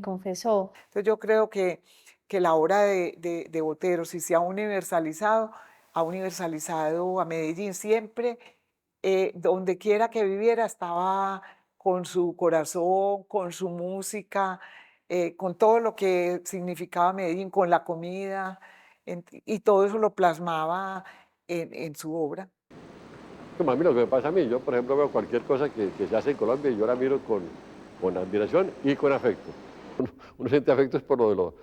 confesó.
Entonces yo creo que la obra de Botero, si se ha universalizado a Medellín siempre, donde quiera que viviera, estaba con su corazón, con su música, con todo lo que significaba Medellín, con la comida, y todo eso lo plasmaba en su obra.
Como a mí lo que me pasa a mí, yo por ejemplo veo cualquier cosa que se hace en Colombia y yo la miro con admiración y con afecto. Uno siente afecto es por lo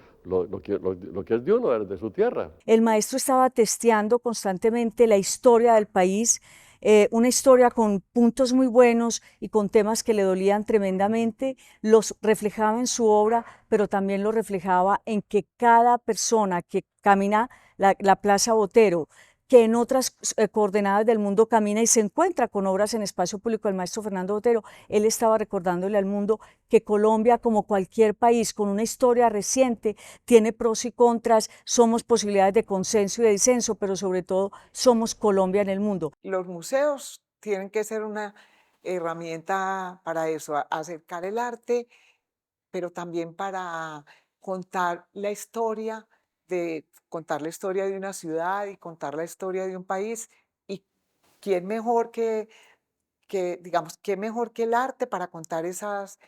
que es de uno, de su tierra.
El maestro estaba testeando constantemente la historia del país, una historia con puntos muy buenos y con temas que le dolían tremendamente, los reflejaba en su obra, pero también lo reflejaba en que cada persona que camina la Plaza Botero, que en otras coordenadas del mundo camina y se encuentra con obras en espacio público del maestro Fernando Botero, él estaba recordándole al mundo que Colombia, como cualquier país con una historia reciente, tiene pros y contras, somos posibilidades de consenso y de disenso, pero sobre todo somos Colombia en el mundo.
Los museos tienen que ser una herramienta para eso, acercar el arte, pero también para contar la historia de una ciudad y contar la historia de un país. Y quién mejor digamos, qué mejor que el arte para contar esas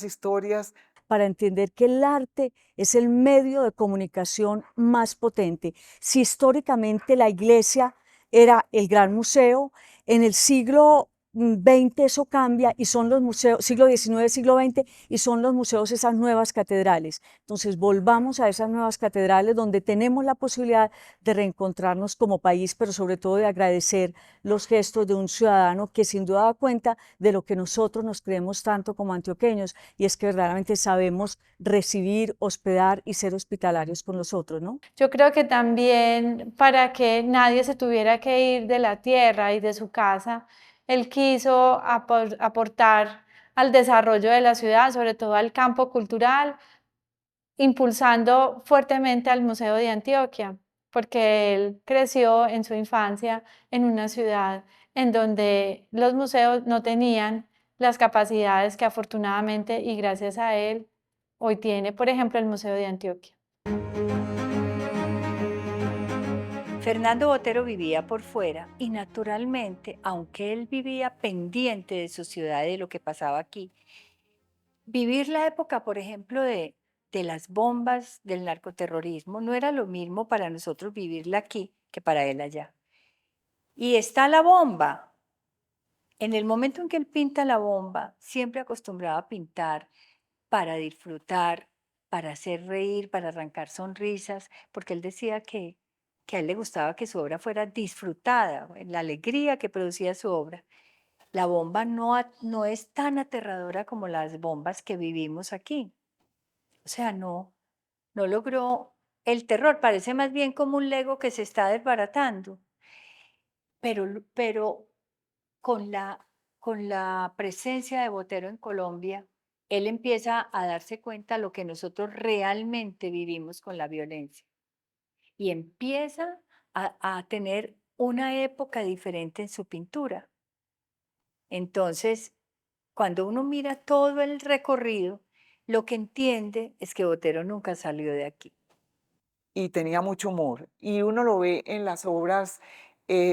historias
para entender que el arte es el medio de comunicación más potente. Si históricamente la iglesia era el gran museo, en el siglo XX eso cambia y son los museos, siglo XIX, siglo XX, y son los museos esas nuevas catedrales. Entonces volvamos a esas nuevas catedrales donde tenemos la posibilidad de reencontrarnos como país, pero sobre todo de agradecer los gestos de un ciudadano que sin duda da cuenta de lo que nosotros nos creemos tanto como antioqueños, y es que verdaderamente sabemos recibir, hospedar y ser hospitalarios con los otros, ¿no?
Yo creo que también para que nadie se tuviera que ir de la tierra y de su casa, él quiso aportar al desarrollo de la ciudad, sobre todo al campo cultural, impulsando fuertemente al Museo de Antioquia, porque él creció en su infancia en una ciudad en donde los museos no tenían las capacidades que afortunadamente y gracias a él hoy tiene, por ejemplo, el Museo de Antioquia.
Fernando Botero vivía por fuera y naturalmente, aunque él vivía pendiente de su ciudad y de lo que pasaba aquí, vivir la época, por ejemplo, de las bombas del narcoterrorismo no era lo mismo para nosotros vivirla aquí que para él allá. Y está la bomba. En el momento en que él pinta la bomba, siempre acostumbraba a pintar para disfrutar, para hacer reír, para arrancar sonrisas, porque él decía que a él le gustaba que su obra fuera disfrutada, la alegría que producía su obra. La bomba no es tan aterradora como las bombas que vivimos aquí. O sea, no logró el terror, parece más bien como un Lego que se está desbaratando. Pero con la presencia de Botero en Colombia, él empieza a darse cuenta de lo que nosotros realmente vivimos con la violencia. Y empieza a tener una época diferente en su pintura. Entonces, cuando uno mira todo el recorrido, lo que entiende es que Botero nunca salió de aquí.
Y tenía mucho humor. Y uno lo ve en las obras,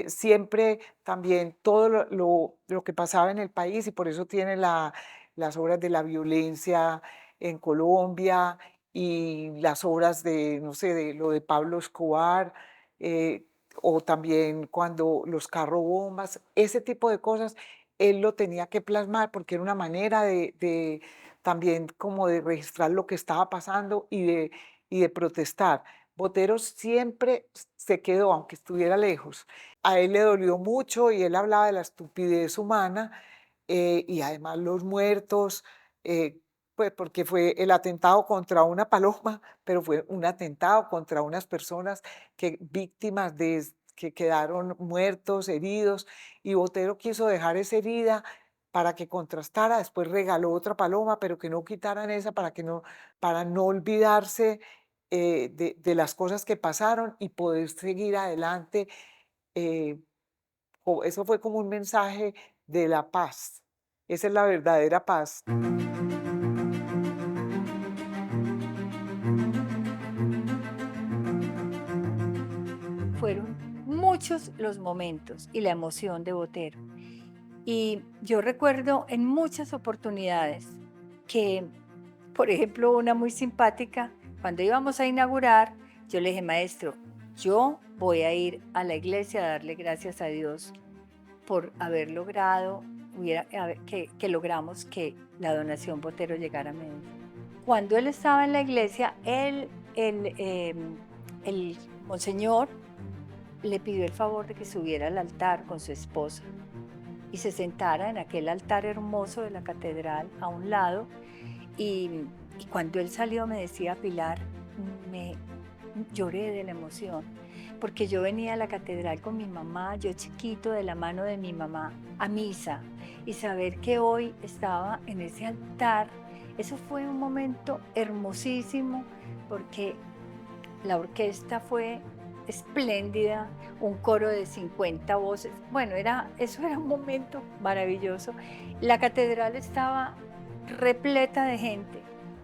siempre también todo lo que pasaba en el país, y por eso tiene las obras de la violencia en Colombia y las obras de, no sé, de lo de Pablo Escobar, eh, o también cuando los carrobombas, ese tipo de cosas, él lo tenía que plasmar porque era una manera de también como de registrar lo que estaba pasando y de protestar. Botero siempre se quedó, aunque estuviera lejos. A él le dolió mucho y él hablaba de la estupidez humana, y además los muertos, pues porque fue el atentado contra una paloma, pero fue un atentado contra unas personas víctimas que quedaron muertos, heridos, y Botero quiso dejar esa herida para que contrastara. Después regaló otra paloma, pero que no quitaran esa para no olvidarse de las cosas que pasaron y poder seguir adelante. eh, Eso fue como un mensaje de la paz. Esa es la verdadera paz.
Fueron muchos los momentos y la emoción de Botero. Y yo recuerdo en muchas oportunidades que, por ejemplo, una muy simpática, cuando íbamos a inaugurar, yo le dije, maestro, yo voy a ir a la iglesia a darle gracias a Dios por haber logrado, que logramos que la donación Botero llegara a Medellín. Cuando él estaba en la iglesia, el monseñor le pidió el favor de que subiera al altar con su esposa y se sentara en aquel altar hermoso de la catedral a un lado. Y cuando él salió me decía, Pilar, lloré de la emoción, porque yo venía a la catedral con mi mamá, yo chiquito, de la mano de mi mamá, a misa, y saber que hoy estaba en ese altar, eso fue un momento hermosísimo, porque la orquesta fue espléndida, un coro de 50 voces, bueno, eso era un momento maravilloso. La catedral estaba repleta de gente,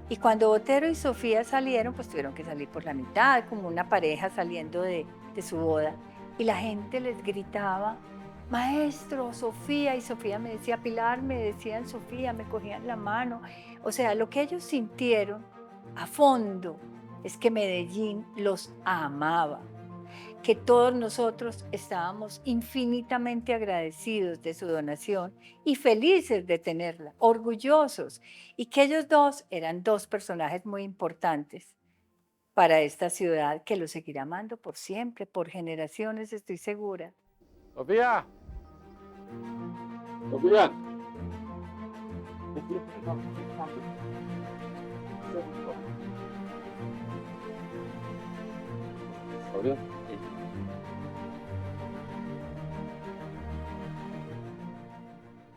y cuando Botero y Sofía salieron, pues tuvieron que salir por la mitad, como una pareja saliendo de su boda, y la gente les gritaba maestro, Sofía, y Sofía me decía, Pilar, me decían Sofía, me cogían la mano. O sea, lo que ellos sintieron a fondo es que Medellín los amaba, que todos nosotros estábamos infinitamente agradecidos de su donación y felices de tenerla, orgullosos, y que ellos dos eran dos personajes muy importantes para esta ciudad que los seguirá amando por siempre, por generaciones, estoy segura.
Sofía. Sofía. Sofía.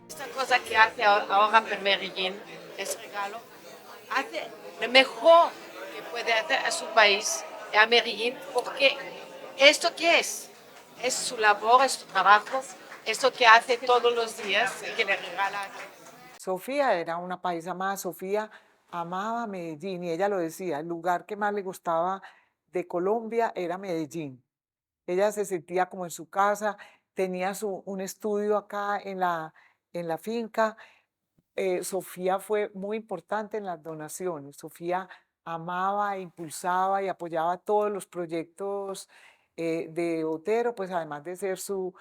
Esta cosa que hace ahora por Medellín es regalo. Hace lo mejor que puede hacer a su país, a Medellín, porque esto que es su labor, es su trabajo, esto que hace todos los días y que le regala.
Sofía era una paisa más, Sofía amaba Medellín y ella lo decía, el lugar que más le gustaba de Colombia era Medellín. Ella se sentía como en su casa, tenía un estudio acá en la finca. Sofía fue muy importante en las donaciones. Sofía amaba, impulsaba y apoyaba todos los proyectos de Otero, pues además de ser su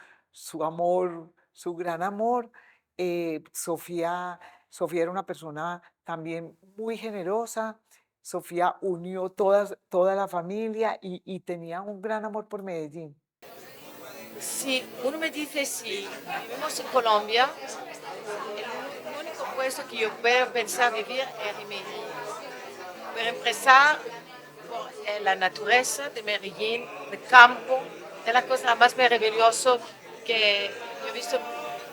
amor, su gran amor. Sofía era una persona también muy generosa. Sofía unió toda la familia y tenía un gran amor por Medellín.
Si uno me dice si vivimos en Colombia, el único puesto que yo puedo pensar vivir es en Medellín. Pero empezar por la naturaleza de Medellín, el campo, es la cosa más maravillosa que yo he visto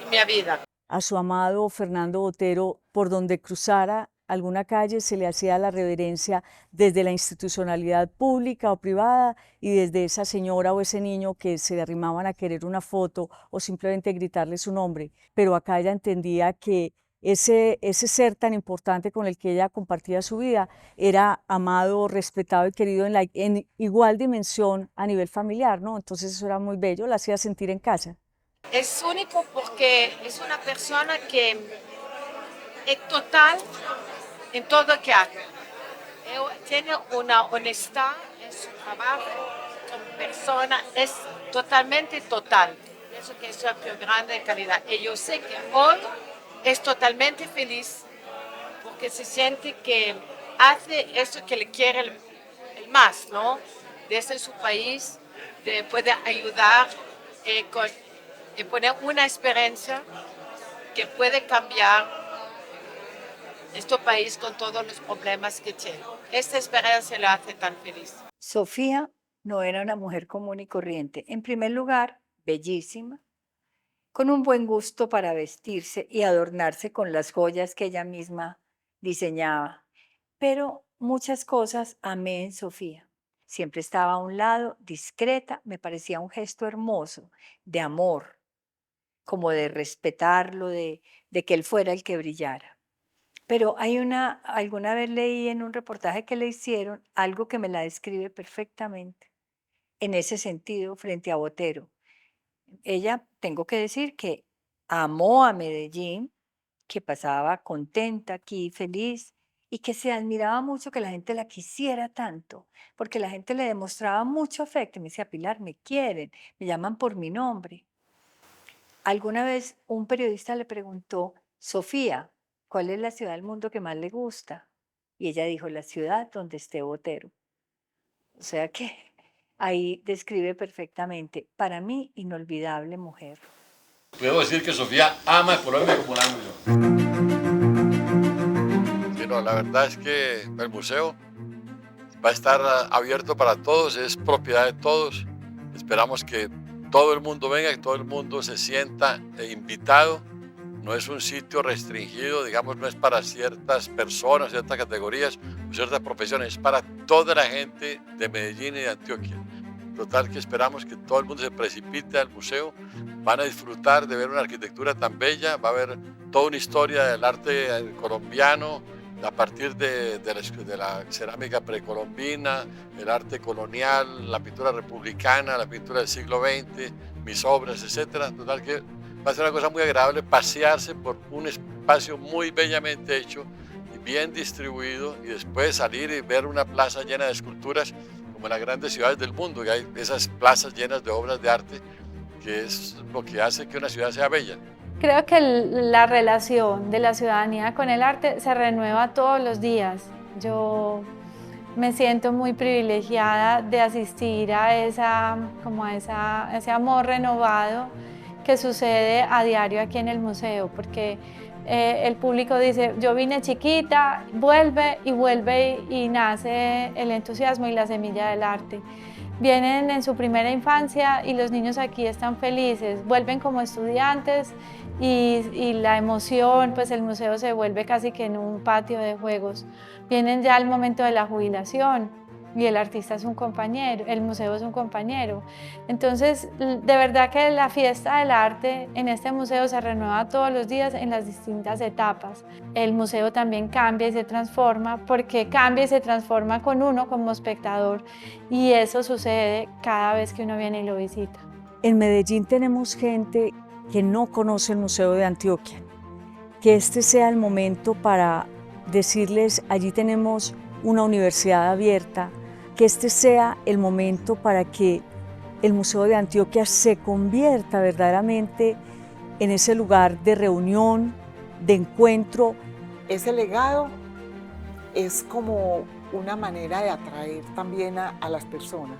en mi vida.
A su amado Fernando Botero, por donde cruzara alguna calle, se le hacía la reverencia desde la institucionalidad pública o privada y desde esa señora o ese niño que se arrimaban a querer una foto o simplemente gritarle su nombre. Pero acá ella entendía que ese ser tan importante con el que ella compartía su vida era amado, respetado y querido en igual dimensión a nivel familiar, ¿no? Entonces eso era muy bello, la hacía sentir en casa.
Es único porque es una persona que es total en todo lo que hace. Tiene una honestidad en su trabajo, como persona, es totalmente total. Eso que es su grande calidad. Y yo sé que hoy es totalmente feliz porque se siente que hace eso que le quiere el más, ¿no? Desde su país, de poder ayudar y poner una esperanza que puede cambiar este país con todos los problemas que tiene. Esta esperanza lo hace tan feliz.
Sofía no era una mujer común y corriente. En primer lugar, bellísima, con un buen gusto para vestirse y adornarse con las joyas que ella misma diseñaba. Pero muchas cosas amé en Sofía. Siempre estaba a un lado, discreta, me parecía un gesto hermoso, de amor, como de respetarlo, de que él fuera el que brillara. Pero alguna vez leí en un reportaje que le hicieron algo que me la describe perfectamente, en ese sentido, frente a Botero. Ella, tengo que decir que amó a Medellín, que pasaba contenta aquí, feliz, y que se admiraba mucho que la gente la quisiera tanto, porque la gente le demostraba mucho afecto. Me decía, Pilar, me quieren, me llaman por mi nombre. Alguna vez un periodista le preguntó, Sofía, ¿cuál es la ciudad del mundo que más le gusta? Y ella dijo, la ciudad donde esté Botero. O sea que ahí describe perfectamente, para mí, inolvidable mujer.
Puedo decir que Sofía ama a Colombia como la amo yo. Sí, no, la verdad es que el museo va a estar abierto para todos, es propiedad de todos. Esperamos que todo el mundo venga, que todo el mundo se sienta invitado. No es un sitio restringido, digamos, no es para ciertas personas, ciertas categorías o ciertas profesiones, es para toda la gente de Medellín y de Antioquia. Total que esperamos que todo el mundo se precipite al museo, van a disfrutar de ver una arquitectura tan bella, va a haber toda una historia del arte colombiano, a partir de la cerámica precolombina, el arte colonial, la pintura republicana, la pintura del siglo XX, mis obras, etcétera. Total que va a ser una cosa muy agradable pasearse por un espacio muy bellamente hecho y bien distribuido, y después salir y ver una plaza llena de esculturas como en las grandes ciudades del mundo, que hay esas plazas llenas de obras de arte, que es lo que hace que una ciudad sea bella.
Creo que la relación de la ciudadanía con el arte se renueva todos los días. Yo me siento muy privilegiada de asistir a ese amor renovado que sucede a diario aquí en el museo, porque el público dice, yo vine chiquita, vuelve y nace el entusiasmo y la semilla del arte. Vienen en su primera infancia y los niños aquí están felices, vuelven como estudiantes y la emoción, pues el museo se vuelve casi que en un patio de juegos. Vienen ya al momento de la jubilación y el artista es un compañero, el museo es un compañero. Entonces, de verdad que la fiesta del arte en este museo se renueva todos los días en las distintas etapas. El museo también cambia y se transforma, porque cambia y se transforma con uno como espectador, y eso sucede cada vez que uno viene y lo visita.
En Medellín tenemos gente que no conoce el Museo de Antioquia. Que este sea el momento para decirles, allí tenemos una universidad abierta, que este sea el momento para que el Museo de Antioquia se convierta verdaderamente en ese lugar de reunión, de encuentro.
Ese legado es como una manera de atraer también a las personas,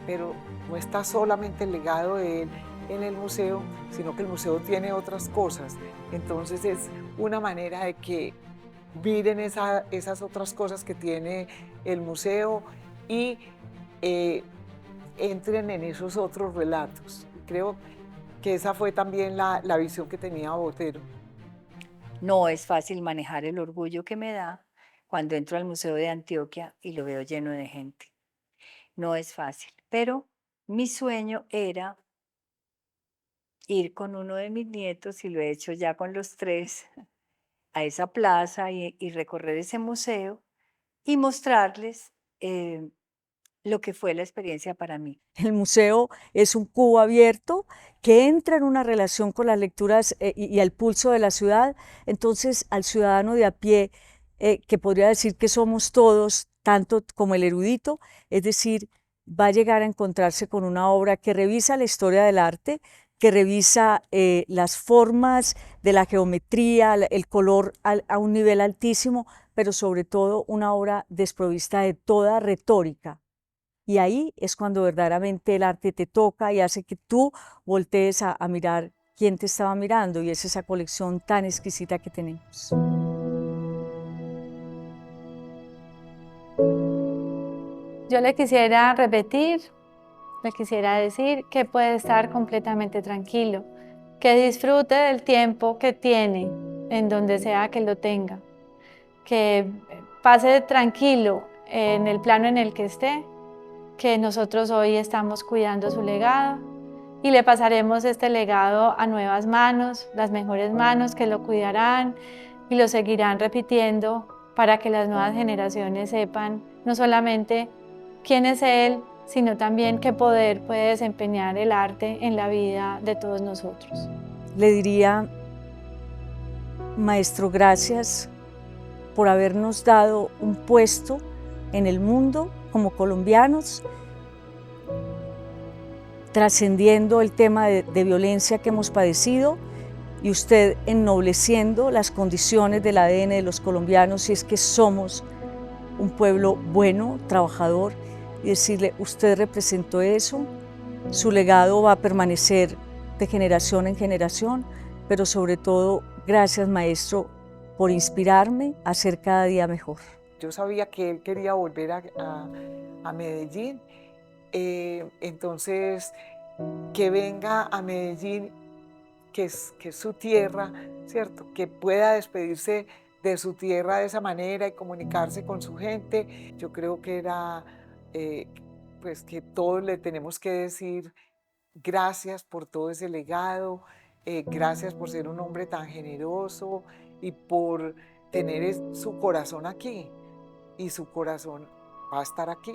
pero no está solamente el legado de él en el museo, sino que el museo tiene otras cosas. Entonces es una manera de que miren esas otras cosas que tiene el museo y entren en esos otros relatos. Creo que esa fue también la visión que tenía Botero.
No es fácil manejar el orgullo que me da cuando entro al Museo de Antioquia y lo veo lleno de gente. No es fácil, pero mi sueño era ir con uno de mis nietos, y lo he hecho ya con los 3, a esa plaza y recorrer ese museo y mostrarles lo que fue la experiencia para mí.
El museo es un cubo abierto que entra en una relación con las lecturas y al pulso de la ciudad. Entonces, al ciudadano de a pie, que podría decir que somos todos, tanto como el erudito, es decir, va a llegar a encontrarse con una obra que revisa la historia del arte, que revisa las formas de la geometría, el color a un nivel altísimo, pero sobre todo una obra desprovista de toda retórica. Y ahí es cuando verdaderamente el arte te toca y hace que tú voltees a mirar quién te estaba mirando, y es esa colección tan exquisita que tenemos.
Yo le quisiera repetir, le quisiera decir que puede estar completamente tranquilo, que disfrute del tiempo que tiene, en donde sea que lo tenga, que pase tranquilo en el plano en el que esté, que nosotros hoy estamos cuidando su legado y le pasaremos este legado a nuevas manos, las mejores manos que lo cuidarán y lo seguirán repitiendo para que las nuevas generaciones sepan no solamente quién es él, sino también qué poder puede desempeñar el arte en la vida de todos nosotros.
Le diría, maestro, gracias por habernos dado un puesto en el mundo como colombianos, trascendiendo el tema de violencia que hemos padecido, y usted ennobleciendo las condiciones del ADN de los colombianos, y es que somos un pueblo bueno, trabajador, y decirle, usted representó eso, su legado va a permanecer de generación en generación, pero sobre todo, gracias, maestro, por inspirarme a ser cada día mejor.
Yo sabía que él quería volver a Medellín, entonces que venga a Medellín, que es su tierra, ¿cierto? Que pueda despedirse de su tierra de esa manera y comunicarse con su gente. Yo creo que era, pues que todos le tenemos que decir gracias por todo ese legado, gracias por ser un hombre tan generoso y por tener su corazón aquí. Y su corazón va a estar aquí.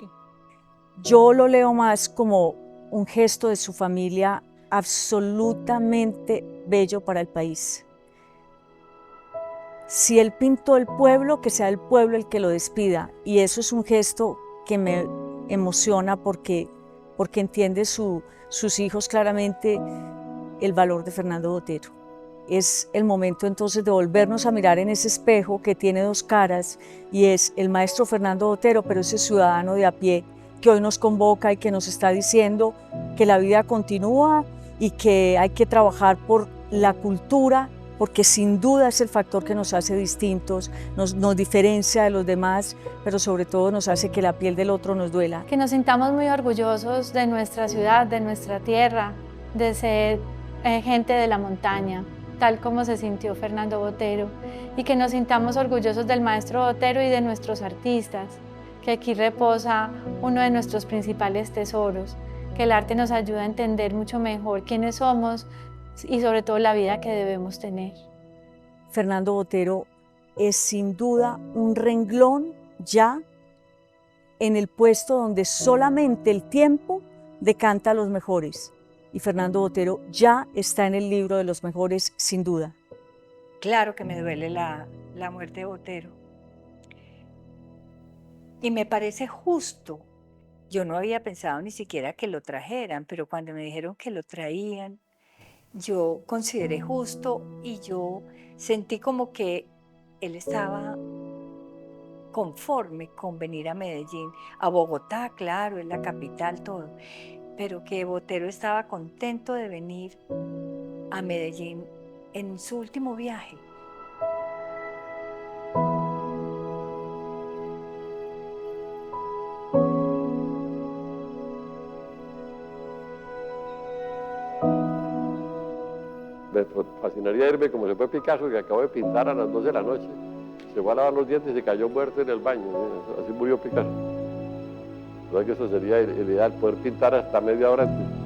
Yo lo leo más como un gesto de su familia absolutamente bello para el país. Si él pintó el pueblo, que sea el pueblo el que lo despida. Y eso es un gesto que me emociona porque entiende sus hijos claramente el valor de Fernando Botero. Es el momento entonces de volvernos a mirar en ese espejo que tiene dos caras y es el maestro Fernando Botero, pero ese ciudadano de a pie que hoy nos convoca y que nos está diciendo que la vida continúa y que hay que trabajar por la cultura, porque sin duda es el factor que nos hace distintos, nos diferencia de los demás, pero sobre todo nos hace que la piel del otro nos duela.
Que nos sintamos muy orgullosos de nuestra ciudad, de nuestra tierra, de ser gente de la montaña, tal como se sintió Fernando Botero, y que nos sintamos orgullosos del maestro Botero y de nuestros artistas, que aquí reposa uno de nuestros principales tesoros, que el arte nos ayuda a entender mucho mejor quiénes somos y sobre todo la vida que debemos tener.
Fernando Botero es sin duda un renglón ya en el puesto donde solamente el tiempo decanta a los mejores. Y Fernando Botero ya está en el libro de los mejores, sin duda.
Claro que me duele la muerte de Botero. Y me parece justo. Yo no había pensado ni siquiera que lo trajeran, pero cuando me dijeron que lo traían, yo consideré justo y yo sentí como que él estaba conforme con venir a Medellín, a Bogotá, claro, es la capital, todo, pero que Botero estaba contento de venir a Medellín en su último viaje.
Me fascinaría irme como se fue Picasso, que acabó de pintar a las 12 de la noche. Se fue a lavar los dientes y se cayó muerto en el baño. Así murió Picasso. ¿Verdad que eso sería el ideal, poder pintar hasta media hora antes?